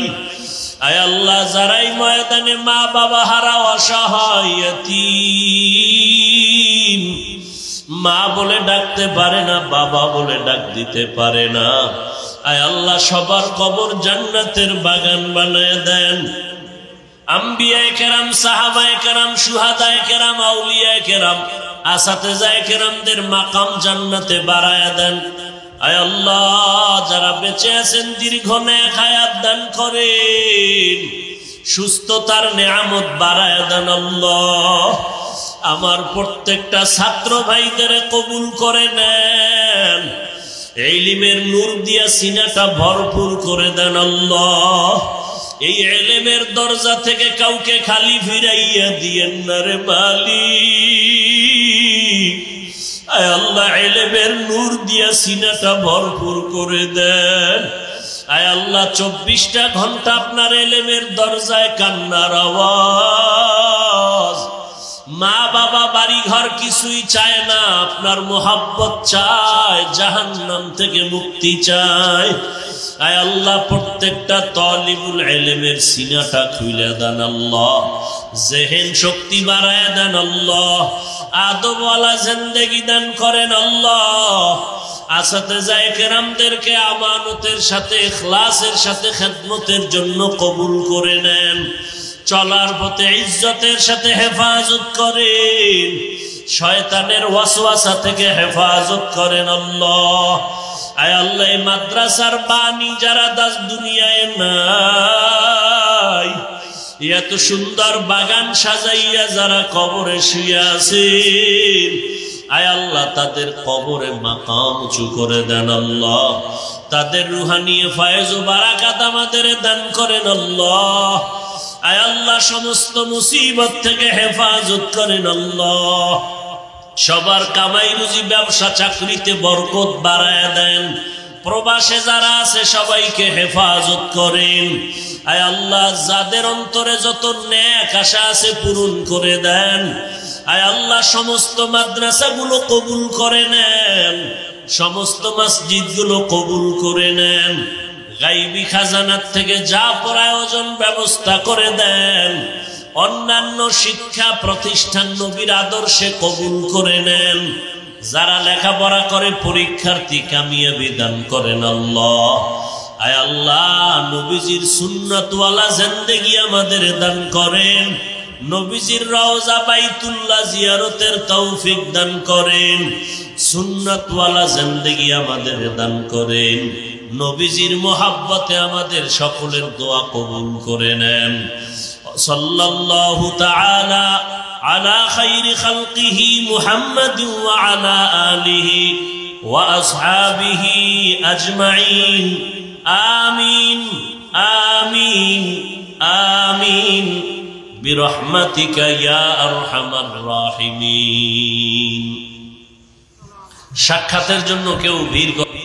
আয় আল্লাহ, যারাই ময়দানে মা বাবা হারা অসহায় ইয়তীম, মা বলে ডাকতে পারে না, বাবা বলে ডাক দিতে পারে না, আয় আল্লাহ, সবার কবর জান্নাতের বাগান বানায় দেন। আম্বিয়ায়ে কেরাম, সাহাবায়ে কেরাম, শুহাদায়ে কেরাম, আউলিয়ায়ে কেরাম, আসাতেজায়ে কেরামদের মাকাম জান্নাতে বাড়ায় দেন। আয় আল্লাহ, যারা বেঁচে আছেন দীর্ঘ নেক হায়াত দান করেন, সুস্থতার নেয়ামত বাড়ায় দেন। আল্লাহ, আমার প্রত্যেকটা ছাত্র ভাইদের কবুল করে নেন। ইলমের নূর দিয়া সিনাটা ভরপুর করে দেন। আল্লাহ, এই ইলমের দরজা থেকে কাউকে খালি ফিরাইয়া দিয়েন না রে মালিক। আয় আল্লাহ, ইলমের নূর দিয়া সিনাটা ভরপুর করে দেন। আয় আল্লাহ, 24টা ঘন্টা আপনার ইলমের দরজায় কান্নার আওয়াজ। মা বাবা বাড়ি ঘর কিছুই চায় না, আপনার মোহাব্বত চায়, জাহান্নাম থেকে মুক্তি চায়। আয় আল্লাহ, প্রত্যেকটা তালিবুল ইলমের সিনাটা খুলে দেন। আল্লাহ, জেহেন শক্তি বাড়ায় দেন। আল্লাহ, আদবওয়ালা জিন্দেগি দান করেন। আল্লাহ, আসাতেজায়ে কেরামদেরকে আমানতের সাথে, ইখলাসের সাথে খেদমতের জন্য কবুল করে নেন। চলার পথে ইজ্জতের সাথে হেফাজত করেন। শয়তানের ওয়াসওয়াসা থেকে হেফাজত করেন। আল্লাহ, আয় আল্লাহ, এই মাদ্রাসার বাণী যারা দাস দুনিয়ায় নাই, এত সুন্দর বাগান সাজাইয়া যারা কবরে শুয়ে আছেন, আয় আল্লাহ, তাদের কবরে মাকাম উঁচু করে দেন। আল্লাহ, তাদের রুহানি ফায়েজ ও বারাকাত আমাদের দান করেন। আল্লাহ, আয় আল্লাহ, সমস্ত মুসিবত থেকে হেফাজত করেন। আল্লাহ, সবার কামাই রুজি, ব্যবসা চাকরিতে বরকত বাড়ায় দেন। প্রবাসে যারা আছে সবাইকে হেফাজত করেন। আয় আল্লাহ, যাদের অন্তরে যত নেক আশা আছে পূরণ করে দেন। আয় আল্লাহ, সমস্ত মাদ্রাসাগুলো কবুল করে নেন, সমস্ত মসজিদগুলো কবুল করে নেন। গাইবী খাজানার থেকে যা প্রয়োজন ব্যবস্থা করে দেন। অন্যান্য শিক্ষা প্রতিষ্ঠান নবীর আদর্শে কবুল করে নেন। যারা লেখাপড়া করে পরীক্ষার্থী কামিয়াবি দান করেন। আল্লাহ, আয় আল্লাহ, নবীজির সুন্নাতওয়ালা জিন্দেগি আমাদের দান করেন। নবীজির রওজা বাইতুল্লাহ জিয়ারতের তৌফিক দান করেন। সুন্নাতওয়ালা জিন্দেগি আমাদের দান করেন। নবীজির মোহাব্বতে আমাদের সকলের দোয়া কবুল করে নেন। সাল্লাল্লাহু তাআলা আলা খায়রি খালকিহি মুহাম্মাদিন ওয়া আলা আলিহি ওয়া আসহাবিহি আজমাইন। আমিন আমিন আমিন বিরহমাতিকা ইয়া আরহামার রাহিমিন। সাক্ষাতের জন্য কেউ ভিড়